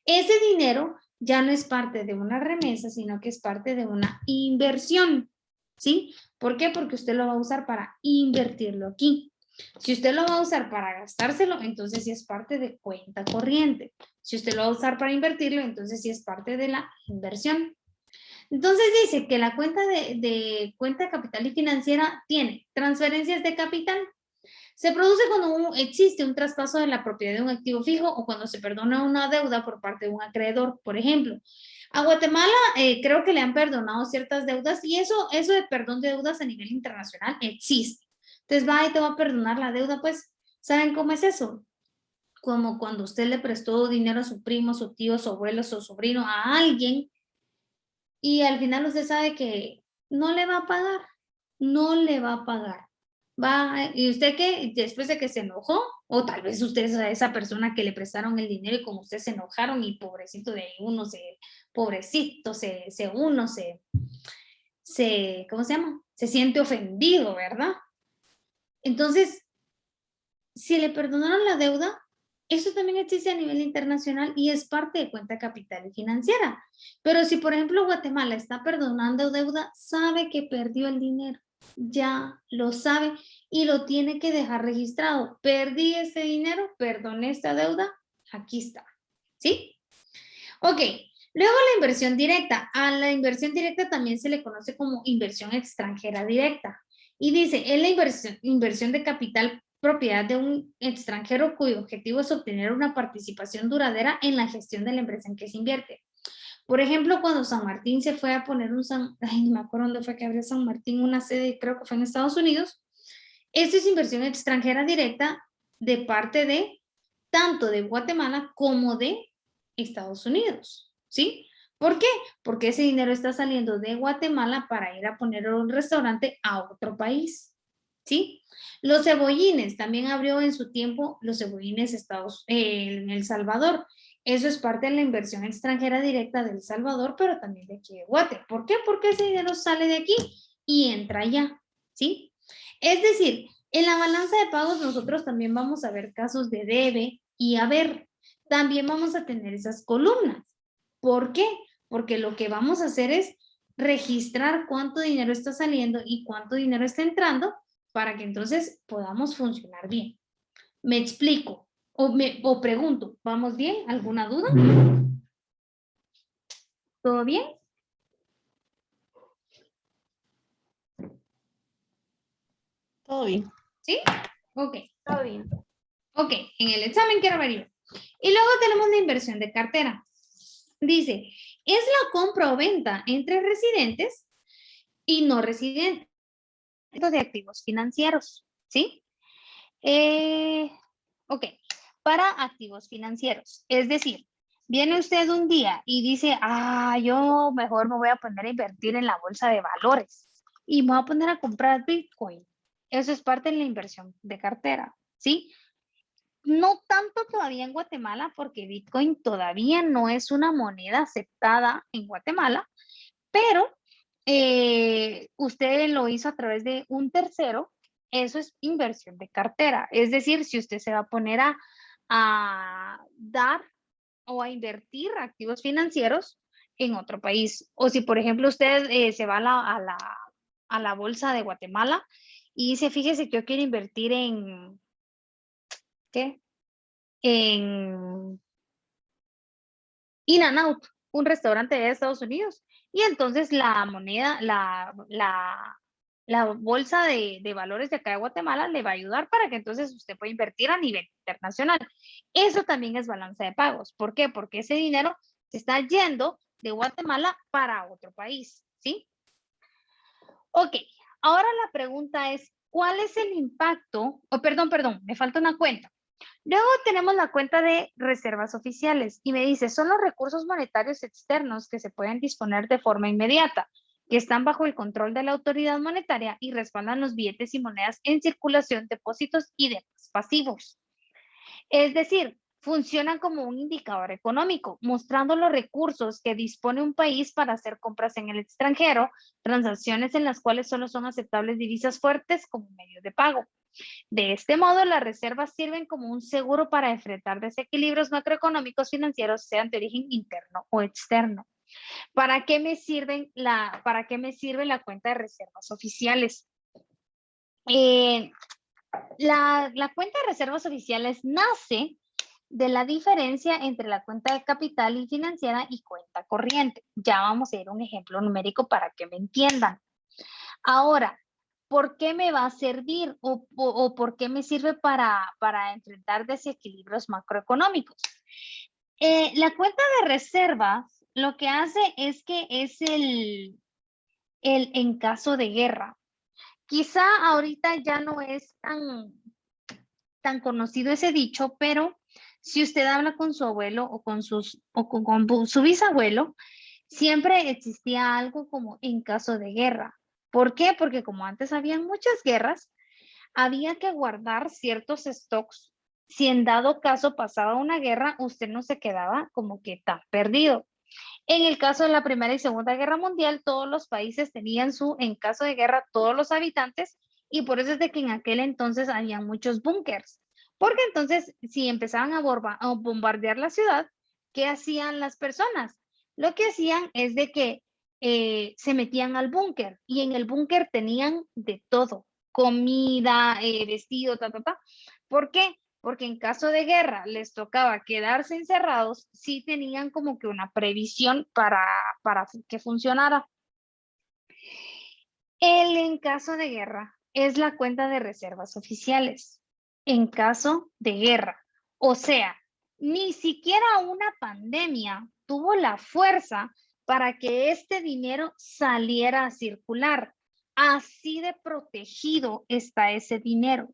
Ese dinero ya no es parte de una remesa, sino que es parte de una inversión, ¿sí? ¿Por qué? Porque usted lo va a usar para invertirlo aquí. Si usted lo va a usar para gastárselo, entonces sí es parte de cuenta corriente. Si usted lo va a usar para invertirlo, entonces sí es parte de la inversión. Entonces dice que la cuenta de cuenta de capital y financiera tiene transferencias de capital. Se produce cuando existe un traspaso de la propiedad de un activo fijo o cuando se perdona una deuda por parte de un acreedor. Por ejemplo, a Guatemala creo que le han perdonado ciertas deudas y eso de perdón de deudas a nivel internacional existe. Entonces va y te va a perdonar la deuda, pues, ¿saben cómo es eso? Como cuando usted le prestó dinero a su primo, su tío, su abuelo, su sobrino, a alguien y al final usted sabe que no le va a pagar, no le va a pagar. ¿Y usted qué? Después de que se enojó, o tal vez usted es a esa persona que le prestaron el dinero y como usted se enojaron y pobrecito de uno ¿cómo se llama? Se siente ofendido, ¿verdad? Entonces, si le perdonaron la deuda, eso también existe a nivel internacional y es parte de cuenta capital y financiera. Pero si, por ejemplo, Guatemala está perdonando deuda, sabe que perdió el dinero. Ya lo sabe y lo tiene que dejar registrado. Perdí este dinero, perdoné esta deuda, aquí está. ¿Sí? Ok. Luego la inversión directa. A la inversión directa también se le conoce como inversión extranjera directa. Y dice, es la inversión de capital propiedad de un extranjero cuyo objetivo es obtener una participación duradera en la gestión de la empresa en que se invierte. Por ejemplo, cuando San Martín se fue a poner no me acuerdo dónde fue que abrió San Martín una sede, creo que fue en Estados Unidos. Esto es inversión extranjera directa de parte de tanto de Guatemala como de Estados Unidos, ¿sí? ¿Por qué? Porque ese dinero está saliendo de Guatemala para ir a poner un restaurante a otro país, ¿sí? Los cebollines, también abrió en su tiempo los cebollines en El Salvador. Eso es parte de la inversión extranjera directa de El Salvador, pero también de aquí de Guate. ¿Por qué? Porque ese dinero sale de aquí y entra allá, ¿sí? Es decir, en la balanza de pagos nosotros también vamos a ver casos de debe y haber. También vamos a tener esas columnas. ¿Por qué? Porque lo que vamos a hacer es registrar cuánto dinero está saliendo y cuánto dinero está entrando para que entonces podamos funcionar bien. Me explico o pregunto, ¿vamos bien? ¿Alguna duda? ¿Todo bien? Todo bien. ¿Sí? Ok. Todo bien. Ok, en el examen quiero ver yo. Y luego tenemos la inversión de cartera. Dice, es la compra o venta entre residentes y no residentes de activos financieros, ¿sí? Ok, para activos financieros. Es decir, viene usted un día y dice, yo mejor me voy a poner a invertir en la bolsa de valores y me voy a poner a comprar Bitcoin. Eso es parte de la inversión de cartera, ¿sí? no tanto todavía en Guatemala, porque Bitcoin todavía no es una moneda aceptada en Guatemala, pero usted lo hizo a través de un tercero, eso es inversión de cartera. Es decir, si usted se va a poner a dar o a invertir activos financieros en otro país. O si, por ejemplo, usted se va a la bolsa de Guatemala y dice, fíjese que yo quiero invertir en, ¿qué? En In-N-Out, un restaurante de Estados Unidos. Y entonces la moneda, la bolsa de valores de acá de Guatemala le va a ayudar para que entonces usted pueda invertir a nivel internacional. Eso también es balanza de pagos. ¿Por qué? Porque ese dinero se está yendo de Guatemala para otro país, ¿sí? Ok, ahora la pregunta es, ¿cuál es el impacto? Oh, perdón, me falta una cuenta. Luego tenemos la cuenta de reservas oficiales y me dice, son los recursos monetarios externos que se pueden disponer de forma inmediata, que están bajo el control de la autoridad monetaria y respaldan los billetes y monedas en circulación, depósitos y demás pasivos. Es decir, funcionan como un indicador económico, mostrando los recursos que dispone un país para hacer compras en el extranjero, transacciones en las cuales solo son aceptables divisas fuertes como medio de pago. De este modo, las reservas sirven como un seguro para enfrentar desequilibrios macroeconómicos financieros, sean de origen interno o externo. ¿Para qué me sirve la cuenta de reservas oficiales? La cuenta de reservas oficiales nace de la diferencia entre la cuenta de capital y financiera y cuenta corriente. Ya vamos a ir a un ejemplo numérico para que me entiendan. Ahora, ¿por qué me va a servir o por qué me sirve para enfrentar desequilibrios macroeconómicos? La cuenta de reservas lo que hace es que es el en caso de guerra. Quizá ahorita ya no es tan conocido ese dicho, pero si usted habla con su abuelo o con su bisabuelo, siempre existía algo como en caso de guerra. ¿Por qué? Porque como antes habían muchas guerras, había que guardar ciertos stocks. Si en dado caso pasaba una guerra, usted no se quedaba como que tan perdido. En el caso de la Primera y Segunda Guerra Mundial, todos los países tenían en caso de guerra, todos los habitantes, y por eso es de que en aquel entonces había muchos búnkers. Porque entonces, si empezaban a bombardear la ciudad, ¿qué hacían las personas? Lo que hacían es de que se metían al búnker, y en el búnker tenían de todo, comida, vestido, ¿Por qué? Porque en caso de guerra les tocaba quedarse encerrados, sí tenían como que una previsión para que funcionara. En caso de guerra es la cuenta de reservas oficiales. En caso de guerra. O sea, ni siquiera una pandemia tuvo la fuerza para que este dinero saliera a circular. Así de protegido está ese dinero.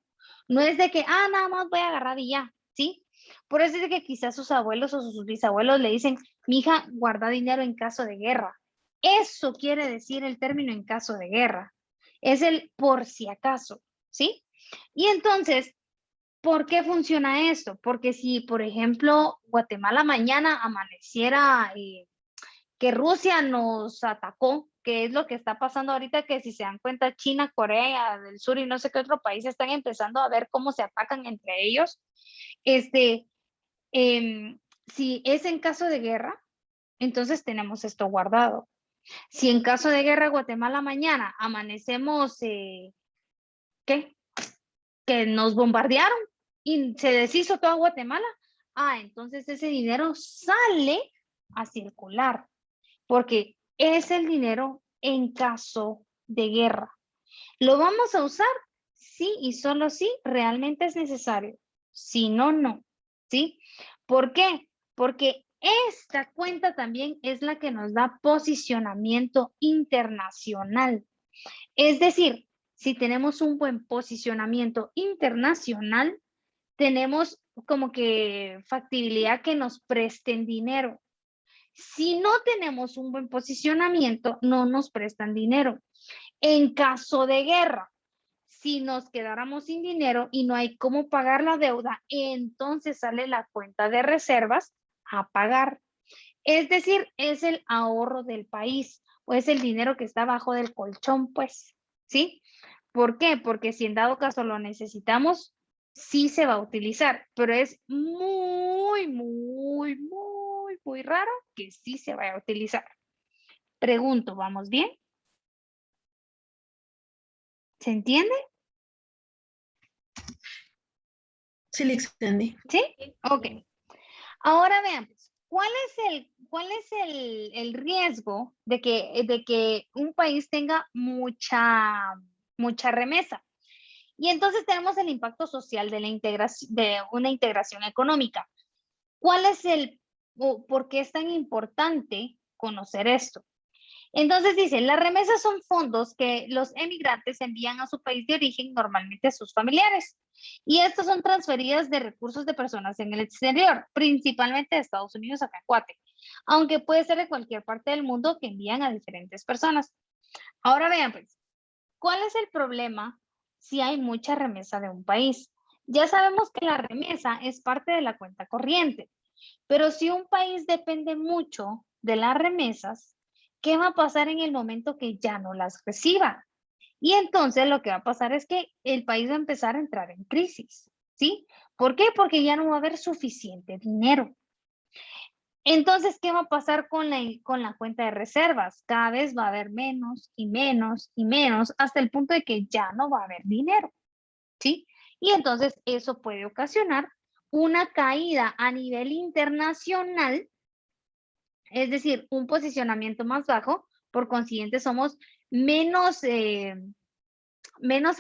No es de que, nada más voy a agarrar y ya, ¿sí? Por eso es de que quizás sus abuelos o sus bisabuelos le dicen, mija, guarda dinero en caso de guerra. Eso quiere decir el término en caso de guerra. Es el por si acaso, ¿sí? Y entonces, ¿por qué funciona esto? Porque si, por ejemplo, Guatemala mañana amaneciera que Rusia nos atacó, que es lo que está pasando ahorita, que si se dan cuenta, China, Corea del Sur y no sé qué otro país están empezando a ver cómo se atacan entre ellos. Si es en caso de guerra, entonces tenemos esto guardado. Si en caso de guerra Guatemala mañana amanecemos, ¿qué? Que nos bombardearon y se deshizo toda Guatemala, entonces ese dinero sale a circular, porque es el dinero en caso de guerra. ¿Lo vamos a usar? Sí, y solo si realmente es necesario. Si no, no. ¿Sí? ¿Por qué? Porque esta cuenta también es la que nos da posicionamiento internacional. Es decir, si tenemos un buen posicionamiento internacional, tenemos como que factibilidad que nos presten dinero. Si no tenemos un buen posicionamiento, no nos prestan dinero. En caso de guerra, si nos quedáramos sin dinero y no hay cómo pagar la deuda, entonces sale la cuenta de reservas a pagar. Es decir, es el ahorro del país o es el dinero que está abajo del colchón, pues, ¿sí? ¿Por qué? Porque si en dado caso lo necesitamos, sí se va a utilizar, pero es muy raro que sí se vaya a utilizar. Pregunto, ¿vamos bien? ¿Se entiende? Sí, le entendí. ¿Sí? Ok. Ahora vean, pues, ¿cuál es el riesgo de que un país tenga mucha remesa? Y entonces tenemos el impacto social de una integración económica. ¿Cuál es por qué es tan importante conocer esto? Entonces dice, las remesas son fondos que los emigrantes envían a su país de origen, normalmente a sus familiares. Y estas son transferidas de recursos de personas en el exterior, principalmente de Estados Unidos a Cacuate, aunque puede ser de cualquier parte del mundo que envían a diferentes personas. Ahora vean, pues, ¿cuál es el problema si hay mucha remesa de un país? Ya sabemos que la remesa es parte de la cuenta corriente, pero si un país depende mucho de las remesas, ¿qué va a pasar en el momento que ya no las reciba? Y entonces lo que va a pasar es que el país va a empezar a entrar en crisis, ¿sí? ¿Por qué? Porque ya no va a haber suficiente dinero. Entonces, ¿qué va a pasar con la cuenta de reservas? Cada vez va a haber menos y menos y menos hasta el punto de que ya no va a haber dinero, ¿sí? Y entonces eso puede ocasionar una caída a nivel internacional, es decir, un posicionamiento más bajo, por consiguiente somos menos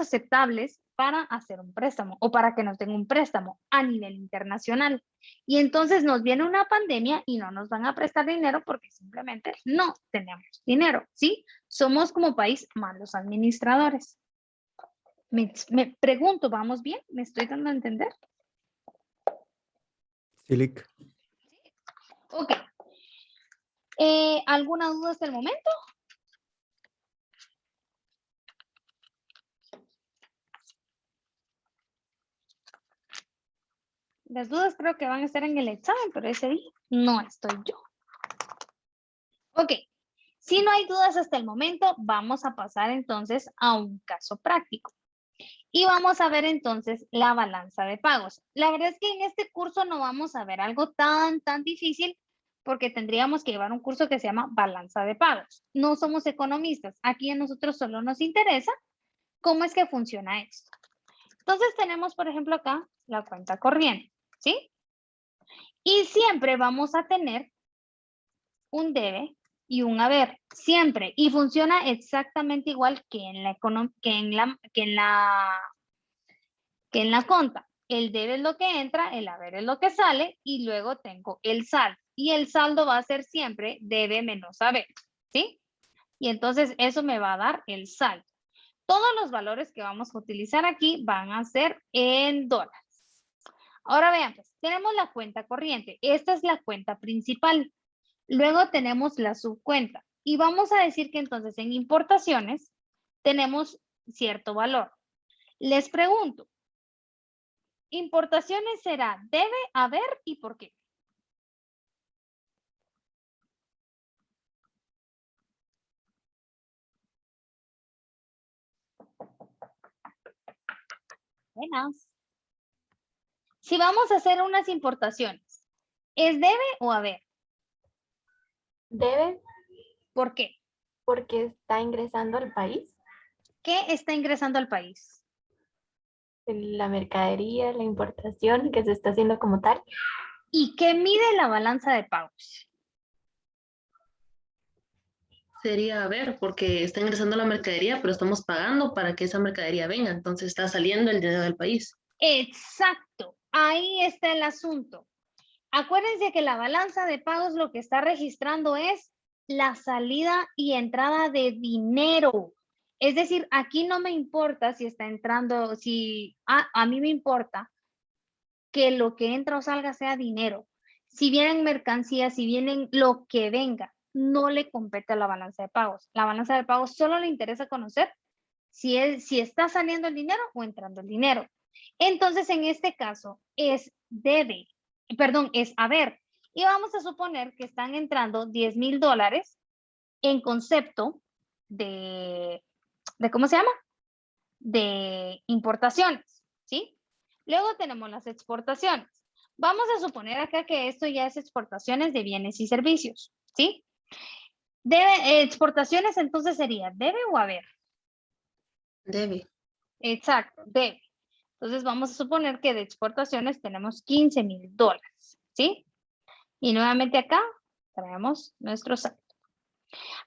aceptables para hacer un préstamo o para que nos den un préstamo a nivel internacional. Y entonces nos viene una pandemia y no nos van a prestar dinero porque simplemente no tenemos dinero, ¿sí? Somos como país malos administradores. Me pregunto, ¿vamos bien? ¿Me estoy dando a entender? Silic. Ok. ¿Alguna duda hasta el momento? Las dudas creo que van a estar en el examen, pero ese día no estoy yo. Ok, si no hay dudas hasta el momento, vamos a pasar entonces a un caso práctico. Y vamos a ver entonces la balanza de pagos. La verdad es que en este curso no vamos a ver algo tan difícil porque tendríamos que llevar un curso que se llama balanza de pagos. No somos economistas. Aquí a nosotros solo nos interesa cómo es que funciona esto. Entonces tenemos, por ejemplo, acá la cuenta corriente, ¿sí? Y siempre vamos a tener un debe y un haber, siempre. Y funciona exactamente igual que en la conta. El debe es lo que entra, el haber es lo que sale y luego tengo el saldo. Y el saldo va a ser siempre debe menos haber, ¿sí? Y entonces eso me va a dar el saldo. Todos los valores que vamos a utilizar aquí van a ser en dólares. Ahora vean, pues, tenemos la cuenta corriente. Esta es la cuenta principal. Luego tenemos la subcuenta. Y vamos a decir que entonces en importaciones tenemos cierto valor. Les pregunto, ¿importaciones será debe, haber y por qué? Buenas. Si vamos a hacer unas importaciones, ¿es debe o haber? Debe ¿Por qué? porque está ingresando al país ¿Qué está ingresando al país? la mercadería, la importación que se está haciendo como tal. ¿Y qué mide la balanza de pagos? Sería, a ver, porque está ingresando la mercadería, pero estamos pagando para que esa mercadería venga. Entonces está saliendo el dinero del país. Exacto, ahí está el asunto. Acuérdense que la balanza de pagos lo que está registrando es la salida y entrada de dinero. Es decir, aquí no me importa si está entrando, a mí me importa que lo que entra o salga sea dinero. Si vienen mercancías, si vienen lo que venga, no le compete a la balanza de pagos. La balanza de pagos solo le interesa conocer si está saliendo el dinero o entrando el dinero. Entonces, en este caso, es haber. Y vamos a suponer que están entrando $10,000 en concepto de ¿cómo se llama? De importaciones, ¿sí? Luego tenemos las exportaciones. Vamos a suponer acá que esto ya es exportaciones de bienes y servicios, ¿sí? Exportaciones entonces sería debe o haber. Debe. Exacto, debe. Entonces vamos a suponer que de exportaciones tenemos $15,000, ¿sí? Y nuevamente acá traemos nuestro saldo.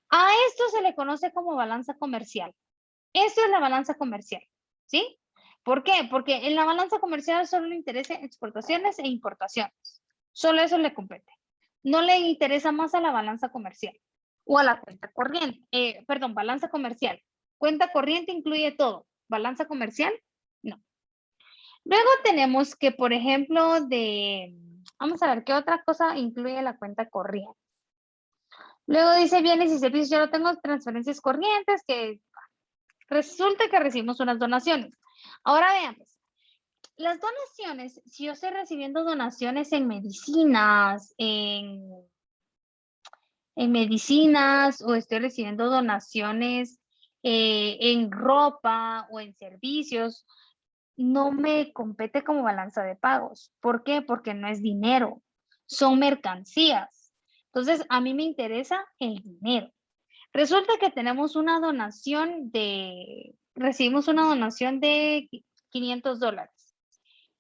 A esto se le conoce como balanza comercial. Esto es la balanza comercial, ¿sí? ¿Por qué? Porque en la balanza comercial solo le interesa exportaciones e importaciones. Solo eso le compete. No le interesa más a la balanza comercial o a la cuenta corriente. Balanza comercial. Cuenta corriente incluye todo. Balanza comercial, no. Luego tenemos que, por ejemplo, vamos a ver qué otra cosa incluye la cuenta corriente. Luego dice bienes y servicios. Yo no tengo transferencias corrientes que resulta que recibimos unas donaciones. Ahora veamos. Las donaciones, si yo estoy recibiendo donaciones en medicinas, en medicinas o estoy recibiendo donaciones en ropa o en servicios, no me compete como balanza de pagos. ¿Por qué? Porque no es dinero, son mercancías. Entonces, a mí me interesa el dinero. Resulta que tenemos una donación recibimos una donación de $500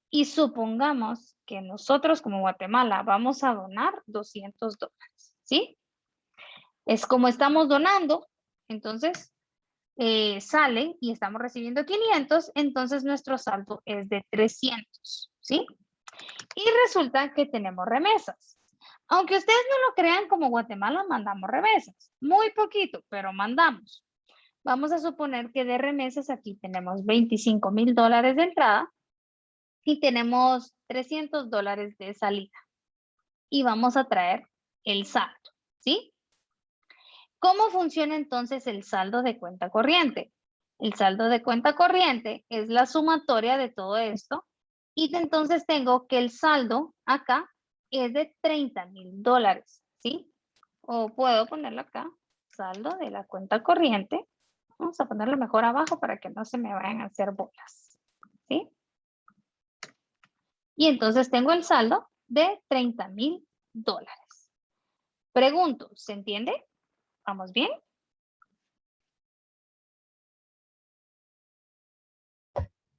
y supongamos que nosotros como Guatemala vamos a donar $200, ¿sí? Es como estamos donando, entonces sale y estamos recibiendo 500, entonces nuestro saldo es de 300, ¿sí? Y resulta que tenemos remesas. Aunque ustedes no lo crean, como Guatemala mandamos remesas. Muy poquito, pero mandamos. Vamos a suponer que de remesas aquí tenemos $25,000 de entrada y tenemos $300 de salida. Y vamos a traer el saldo, ¿sí? ¿Cómo funciona entonces el saldo de cuenta corriente? El saldo de cuenta corriente es la sumatoria de todo esto y entonces tengo que el saldo acá es de $30,000, ¿sí? O puedo ponerlo acá, saldo de la cuenta corriente. Vamos a ponerlo mejor abajo para que no se me vayan a hacer bolas, ¿sí? Y entonces tengo el saldo de $30,000. Pregunto, ¿se entiende? ¿Vamos bien?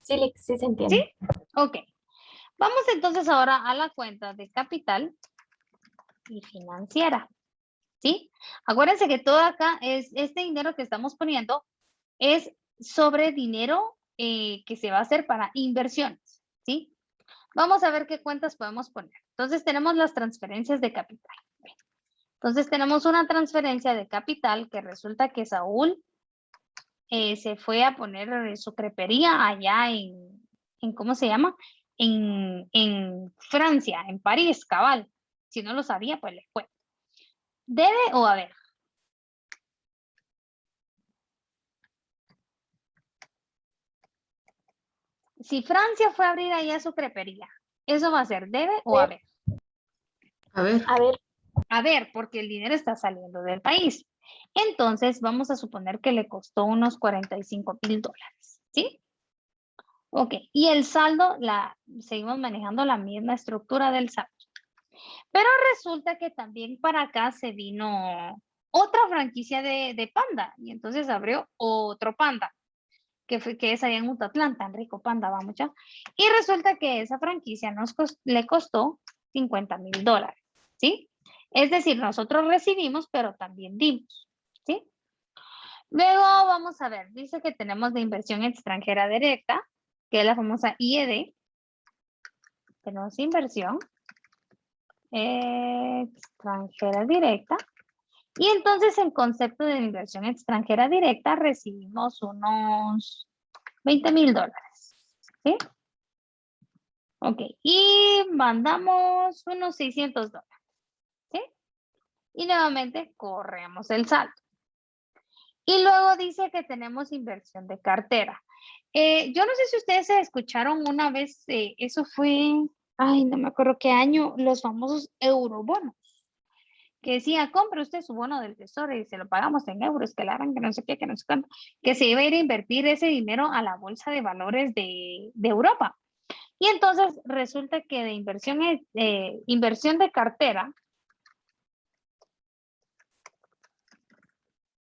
Sí, sí se entiende. ¿Sí? Ok. Vamos entonces ahora a la cuenta de capital y financiera. ¿Sí? Acuérdense que todo acá es este dinero que estamos poniendo es sobre dinero que se va a hacer para inversiones. ¿Sí? Vamos a ver qué cuentas podemos poner. Entonces tenemos las transferencias de capital. Entonces tenemos una transferencia de capital que resulta que Saúl se fue a poner su crepería allá en ¿cómo se llama? En Francia, en París, cabal. Si no lo sabía, pues les cuento. ¿Debe o haber? Si Francia fue a abrir allá su crepería, ¿eso va a ser debe o haber? A ver. A ver, A ver, porque el dinero está saliendo del país. Entonces, vamos a suponer que le costó unos $45,000, ¿sí? Ok, y el saldo, seguimos manejando la misma estructura del saldo. Pero resulta que también para acá se vino otra franquicia de Panda, y entonces abrió otro Panda, que es allá en Utatlán, tan rico Panda, vamos ya. Y resulta que esa franquicia le costó $50,000, ¿sí? Es decir, nosotros recibimos, pero también dimos, ¿sí? Luego vamos a ver, dice que tenemos de inversión extranjera directa, que es la famosa IED. Tenemos inversión extranjera directa. Y entonces en concepto de inversión extranjera directa recibimos unos $20,000, ¿sí? Ok, y mandamos unos $600, ¿sí? Y nuevamente corremos el saldo. Y luego dice que tenemos inversión de cartera. Yo no sé si ustedes se escucharon una vez, eso fue, ay, no me acuerdo qué año, los famosos eurobonos, que decía, compre usted su bono del tesoro y se lo pagamos en euros, que la harán, que no sé qué, que no sé cuánto, que se iba a ir a invertir ese dinero a la bolsa de valores de Europa. Y entonces resulta que de inversión de cartera,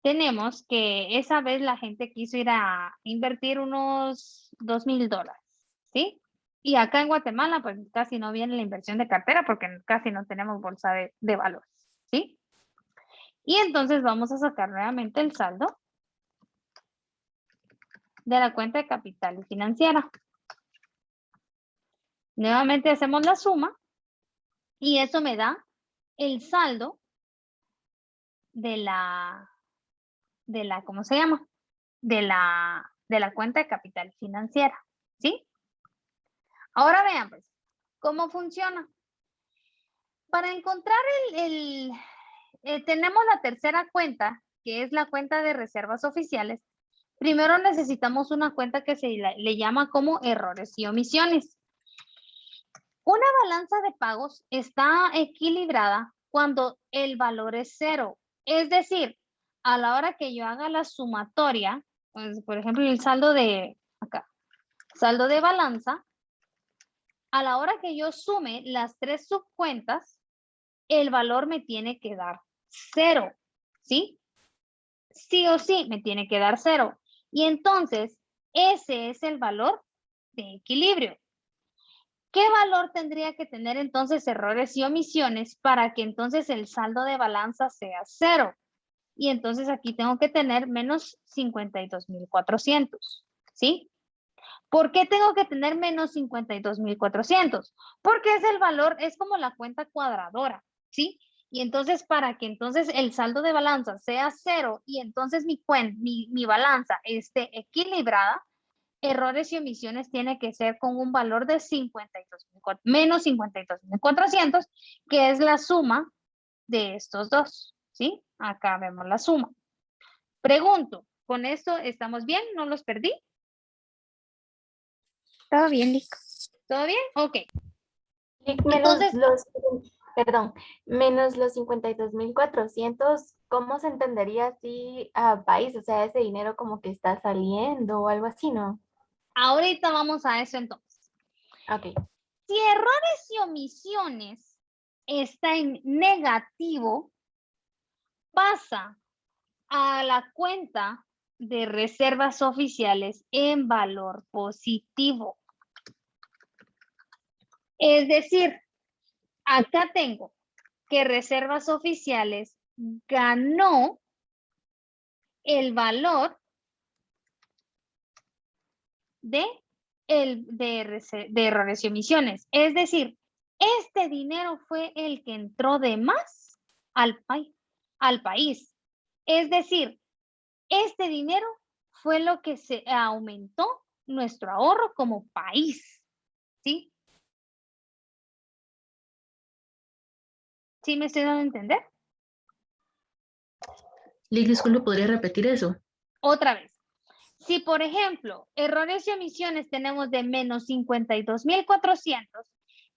tenemos que esa vez la gente quiso ir a invertir unos $2,000, ¿sí? Y acá en Guatemala, pues casi no viene la inversión de cartera porque casi no tenemos bolsa de valores, ¿sí? Y entonces vamos a sacar nuevamente el saldo de la cuenta de capital y financiera. Nuevamente hacemos la suma y eso me da el saldo de la, ¿cómo se llama? De la cuenta de capital financiera, ¿sí? Ahora vean, pues, ¿cómo funciona? Para encontrar tenemos la tercera cuenta, que es la cuenta de reservas oficiales. Primero necesitamos una cuenta que se le llama como errores y omisiones. Una balanza de pagos está equilibrada cuando el valor es 0. Es decir, a la hora que yo haga la sumatoria, pues, por ejemplo, el saldo de acá, saldo de balanza, a la hora que yo sume las 3 subcuentas, el valor me tiene que dar 0, ¿sí? Sí o sí me tiene que dar 0. Y entonces, ese es el valor de equilibrio. ¿Qué valor tendría que tener entonces errores y omisiones para que entonces el saldo de balanza sea 0? Y entonces aquí tengo que tener menos 52,400, ¿sí? ¿Por qué tengo que tener menos 52,400? Porque es el valor, es como la cuenta cuadradora, ¿sí? Y entonces para que entonces el saldo de balanza sea 0 y entonces mi balanza esté equilibrada, errores y omisiones tiene que ser con un valor de menos 52,400, que es la suma de estos dos, ¿sí? Acá vemos la suma. Pregunto, ¿con esto estamos bien? ¿No los perdí? Todo bien, Lick. ¿Todo bien? Ok. Lick, Entonces, perdón, menos los 52,400, ¿cómo se entendería así a país? O sea, ese dinero como que está saliendo o algo así, ¿no? ahorita vamos a eso entonces. Ok. Si errores y omisiones está en negativo, pasa a la cuenta de reservas oficiales en valor positivo. Es decir, acá tengo que reservas oficiales ganó el valor de errores y omisiones. Es decir, este dinero fue el que entró de más al país. Es decir, este dinero fue lo que se aumentó nuestro ahorro como país. ¿Sí? ¿Sí me estoy dando a entender? Lick, disculpe, ¿podría repetir eso? Otra vez. Si, por ejemplo, errores y omisiones tenemos de menos 52,400,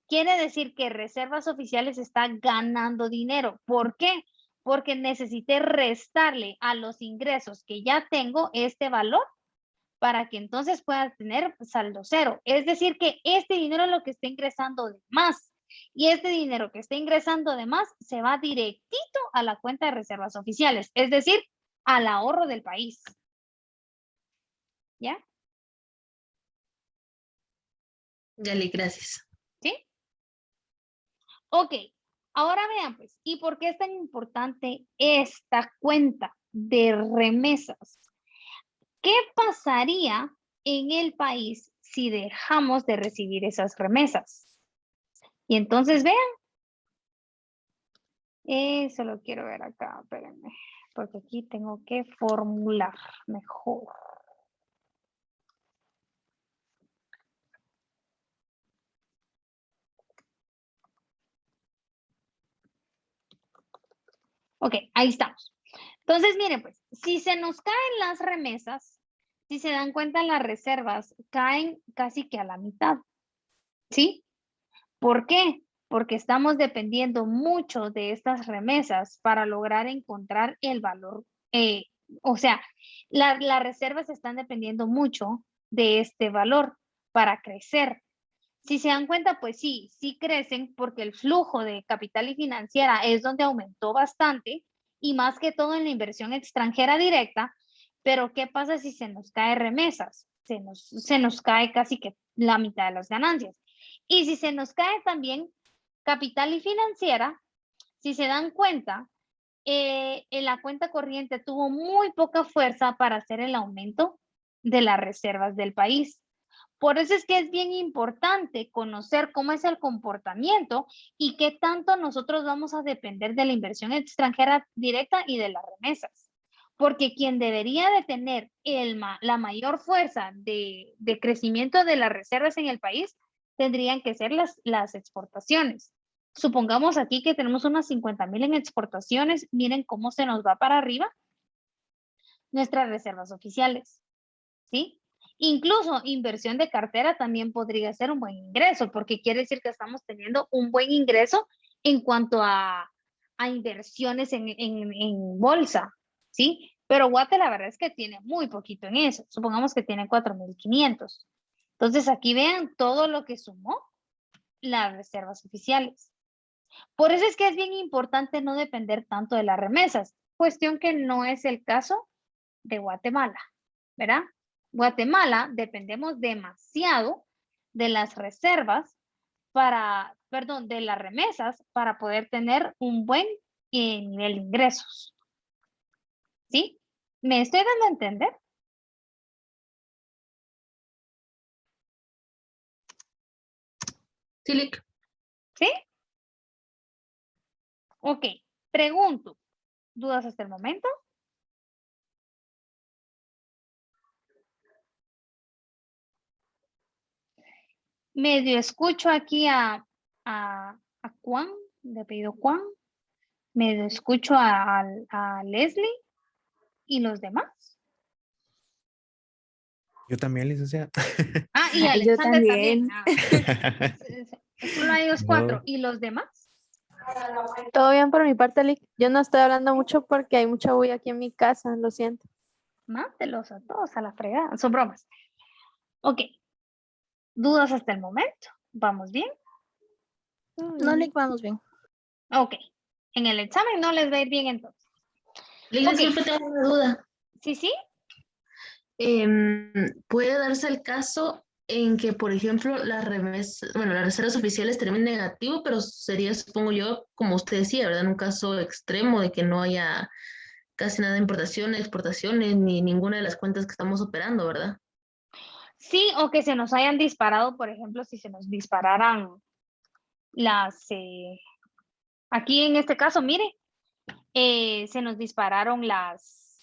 quiere decir que reservas oficiales está ganando dinero. ¿Por qué? Porque necesité restarle a los ingresos que ya tengo este valor para que entonces pueda tener saldo 0. Es decir, que este dinero es lo que está ingresando de más. Y este dinero que está ingresando de más se va directito a la cuenta de reservas oficiales, es decir, al ahorro del país. ¿Ya? Ya, Lick, gracias. ¿Sí? Ok, ahora vean pues, ¿y por qué es tan importante esta cuenta de remesas? ¿Qué pasaría en el país si dejamos de recibir esas remesas? Y entonces vean, eso lo quiero ver acá, espérenme, porque aquí tengo que formular mejor. Ok, ahí estamos. Entonces, miren, pues, si se nos caen las remesas, si se dan cuenta, las reservas caen casi que a la mitad, ¿sí? ¿Por qué? Porque estamos dependiendo mucho de estas remesas para lograr encontrar el valor. O sea, las reservas están dependiendo mucho de este valor para crecer. Si se dan cuenta, pues sí, sí crecen porque el flujo de capital y financiera es donde aumentó bastante y más que todo en la inversión extranjera directa. Pero ¿qué pasa si se nos cae remesas? Se nos cae casi que la mitad de las ganancias. Y si se nos cae también capital y financiera, si se dan cuenta, en la cuenta corriente tuvo muy poca fuerza para hacer el aumento de las reservas del país. Por eso es que es bien importante conocer cómo es el comportamiento y qué tanto nosotros vamos a depender de la inversión extranjera directa y de las remesas. Porque quien debería de tener la mayor fuerza de crecimiento de las reservas en el país tendrían que ser las exportaciones. Supongamos aquí que tenemos unas 50,000 en exportaciones. Miren cómo se nos va para arriba nuestras reservas oficiales, ¿sí? Incluso inversión de cartera también podría ser un buen ingreso, porque quiere decir que estamos teniendo un buen ingreso en cuanto a inversiones en bolsa, ¿sí? Pero Guate la verdad es que tiene muy poquito en eso. Supongamos que tiene 4,500. Entonces aquí vean todo lo que sumó las reservas oficiales. Por eso es que es bien importante no depender tanto de las remesas, cuestión que no es el caso de Guatemala, ¿verdad? Guatemala dependemos demasiado de las reservas de las remesas para poder tener un buen nivel de ingresos. ¿Sí? ¿Me estoy dando a entender? Sí, Lick. ¿Sí? Ok, pregunto, ¿dudas hasta el momento? Medio escucho aquí a Juan, de apellido Juan, medio escucho a Leslie y los demás. Yo también, licenciada. Ah, y Yo Alexander también. también. Solo a ellos No. 4. ¿Y los demás? Todo bien por mi parte, Lick. Yo no estoy hablando mucho porque hay mucha bulla aquí en mi casa, lo siento. Mándelos a todos a la fregada. Son bromas. Ok. ¿Dudas hasta el momento? ¿Vamos bien? No le vamos bien. Ok. En el examen no les va a ir bien entonces. Lick, Ok. siempre tengo una duda. ¿Sí, sí? ¿Puede darse el caso en que, por ejemplo, las reservas oficiales terminen negativo, pero sería, supongo yo, como usted decía, ¿verdad? En un caso extremo de que no haya casi nada de importaciones, exportaciones, ni ninguna de las cuentas que estamos operando, ¿verdad? Sí, o que se nos hayan disparado, por ejemplo, si se nos dispararan las... aquí en este caso, mire, se nos dispararon las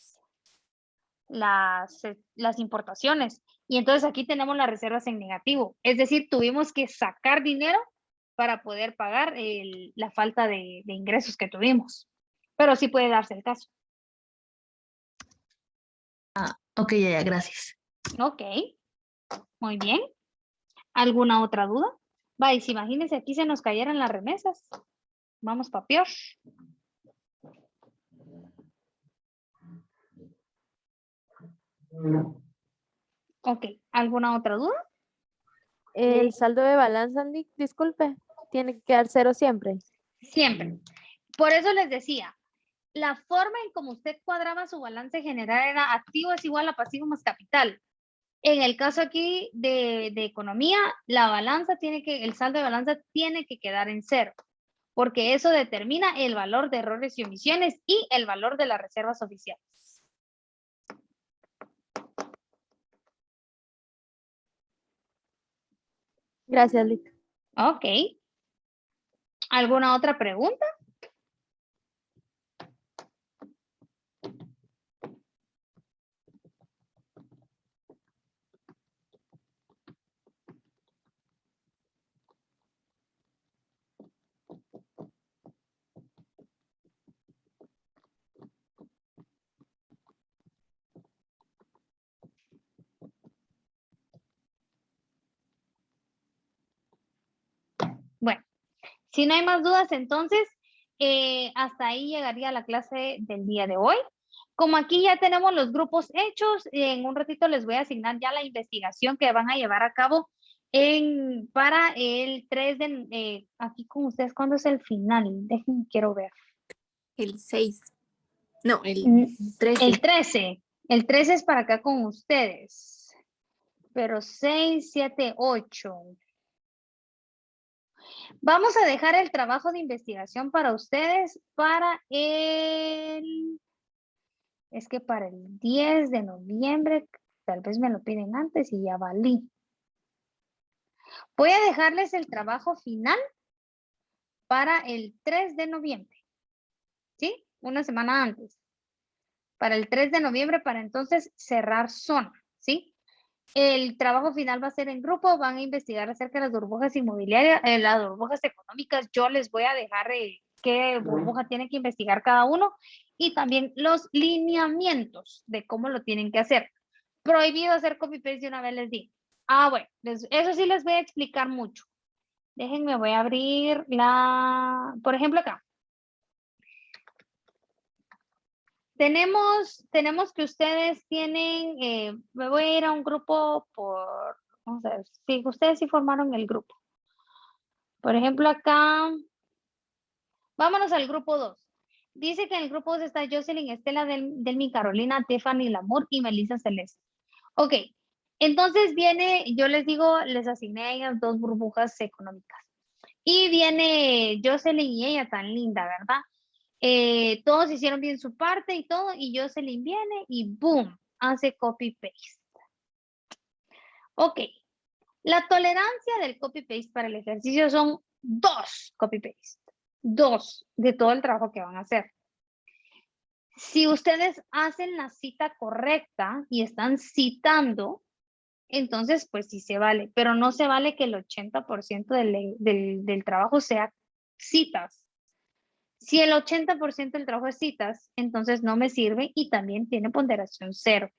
importaciones. Y entonces aquí tenemos las reservas en negativo. Es decir, tuvimos que sacar dinero para poder pagar la falta de ingresos que tuvimos. Pero sí puede darse el caso. Ok, ya, gracias. Ok, muy bien. ¿Alguna otra duda? Vais, imagínense, aquí se nos cayeran las remesas. Vamos pa' peor. Ok, ¿alguna otra duda? El saldo de balanza, Lick, disculpe, tiene que quedar cero siempre. Siempre. Por eso les decía, la forma en como usted cuadraba su balance general era activo es igual a pasivo más capital. En el caso aquí de economía, el saldo de balanza tiene que quedar en cero, porque eso determina el valor de errores y omisiones y el valor de las reservas oficiales. Gracias, Lick. Ok. ¿Alguna otra pregunta? Bueno, si no hay más dudas, entonces hasta ahí llegaría la clase del día de hoy. Como aquí ya tenemos los grupos hechos, en un ratito les voy a asignar ya la investigación que van a llevar a cabo para el 3 de... aquí con ustedes, ¿cuándo es el final? Déjenme, quiero ver. El 6. No, el 13. El 13. El 13 es para acá con ustedes. Pero 6, 7, 8. Vamos a dejar el trabajo de investigación para ustedes para el... Es que para el 10 de noviembre, tal vez me lo piden antes y ya valí. Voy a dejarles el trabajo final para el 3 de noviembre. ¿Sí? Una semana antes. Para el 3 de noviembre, para entonces cerrar zona. ¿Sí? El trabajo final va a ser en grupo, van a investigar acerca de las burbujas inmobiliarias, las burbujas económicas. Yo les voy a dejar qué burbuja tienen que investigar cada uno y también los lineamientos de cómo lo tienen que hacer. Prohibido hacer copy-paste de una vez les digo. Bueno, eso sí les voy a explicar mucho. Déjenme, voy a abrir por ejemplo acá. Tenemos que ustedes tienen, me voy a ir a un grupo vamos a ver, sí, ustedes sí formaron el grupo. Por ejemplo, acá, vámonos al grupo 2. Dice que en el grupo 2 está Jocelyn, Estela, Delmi, Carolina, Tiffany, Lamour y Melissa Celeste. Ok, entonces viene, yo les digo, les asigné a ellas 2 burbujas económicas. Y viene Jocelyn y ella tan linda, ¿verdad? Todos hicieron bien su parte y todo, y Jocelyn viene y boom, hace copy-paste. Ok, la tolerancia del copy-paste para el ejercicio son 2 copy-paste, 2 de todo el trabajo que van a hacer. Si ustedes hacen la cita correcta y están citando, entonces pues sí se vale, pero no se vale que el 80% del trabajo sea citas. Si el 80% del trabajo es citas, entonces no me sirve y también tiene ponderación 0.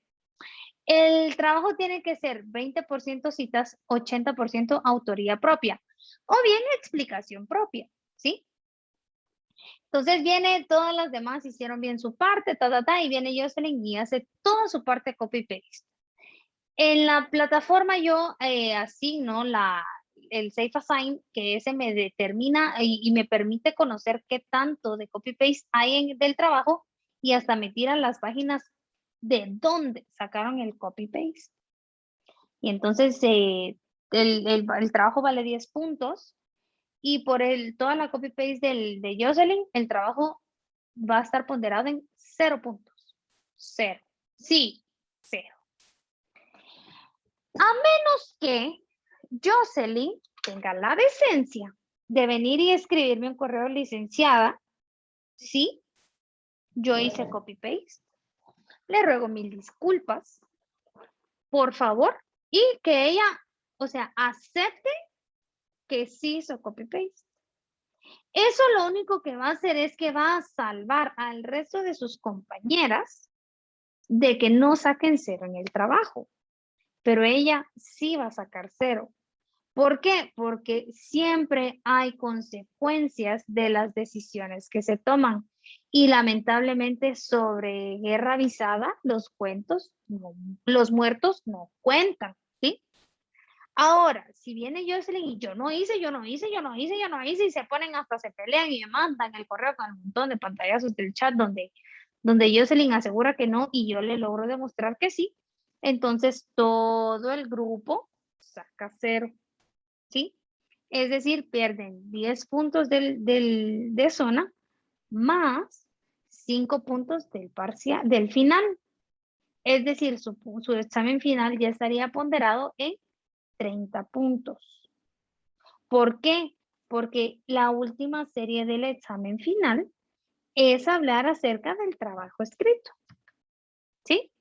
El trabajo tiene que ser 20% citas, 80% autoría propia o bien explicación propia, ¿sí? Entonces viene, todas las demás hicieron bien su parte, y viene Jocelyn y hace toda su parte copy-paste. En la plataforma yo asigno el Safe Assign, que ese me determina y me permite conocer qué tanto de copy-paste hay del trabajo y hasta me tiran las páginas de dónde sacaron el copy-paste. Y entonces el trabajo vale 10 puntos y por toda la copy-paste de Jocelyn, el trabajo va a estar ponderado en 0 puntos. 0. Sí, 0. A menos que Jocelyn tenga la decencia de venir y escribirme un correo, licenciada, sí, yo hice copy-paste, le ruego 1000 disculpas, por favor, y que ella, o sea, acepte que sí hizo copy-paste. Eso lo único que va a hacer es que va a salvar al resto de sus compañeras de que no saquen 0 en el trabajo, pero ella sí va a sacar 0. ¿Por qué? Porque siempre hay consecuencias de las decisiones que se toman. Y lamentablemente sobre guerra avisada, los los muertos no cuentan, ¿sí? Ahora, si viene Jocelyn y yo no hice, y se ponen hasta se pelean y me mandan el correo con un montón de pantallazos del chat donde Jocelyn asegura que no y yo le logro demostrar que sí, entonces todo el grupo saca 0. ¿Sí? Es decir, pierden 10 puntos de zona más 5 puntos del final. Es decir, su examen final ya estaría ponderado en 30 puntos. ¿Por qué? Porque la última serie del examen final es hablar acerca del trabajo escrito. ¿Sí?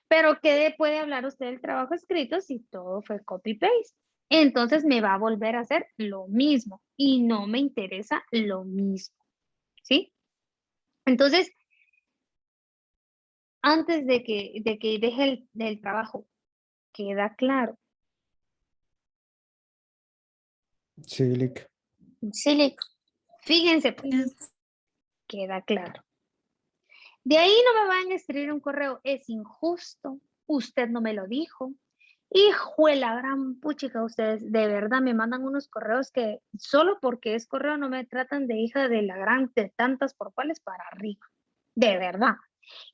Pero ¿qué puede hablar usted del trabajo escrito si todo fue copy-paste? Entonces me va a volver a hacer lo mismo y no me interesa lo mismo, ¿sí? Entonces, antes de que deje el trabajo, ¿queda claro? Sí, Lick. Sí, Fíjense, pues, queda claro. De ahí no me van a escribir un correo, es injusto, usted no me lo dijo. Hijo de la gran puchica, ustedes de verdad me mandan unos correos que solo porque es correo no me tratan de hija de la gran, de tantas por cuales para arriba. De verdad.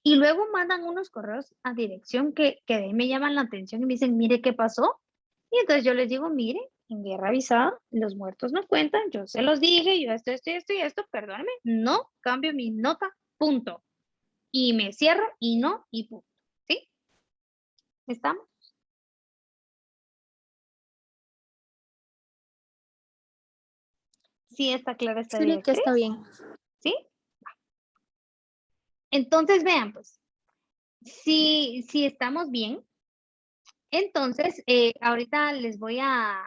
Y luego mandan unos correos a dirección que de ahí me llaman la atención y me dicen, mire qué pasó. Y entonces yo les digo, mire, en guerra avisada, los muertos no cuentan, yo se los dije, yo esto y esto, perdóname, no cambio mi nota, punto. Y me cierro y no, y punto. ¿Sí? ¿Estamos? ¿Sí está clara esta sí, que directriz? está bien. ¿Sí? Entonces, vean, pues, si estamos bien, entonces, ahorita les voy a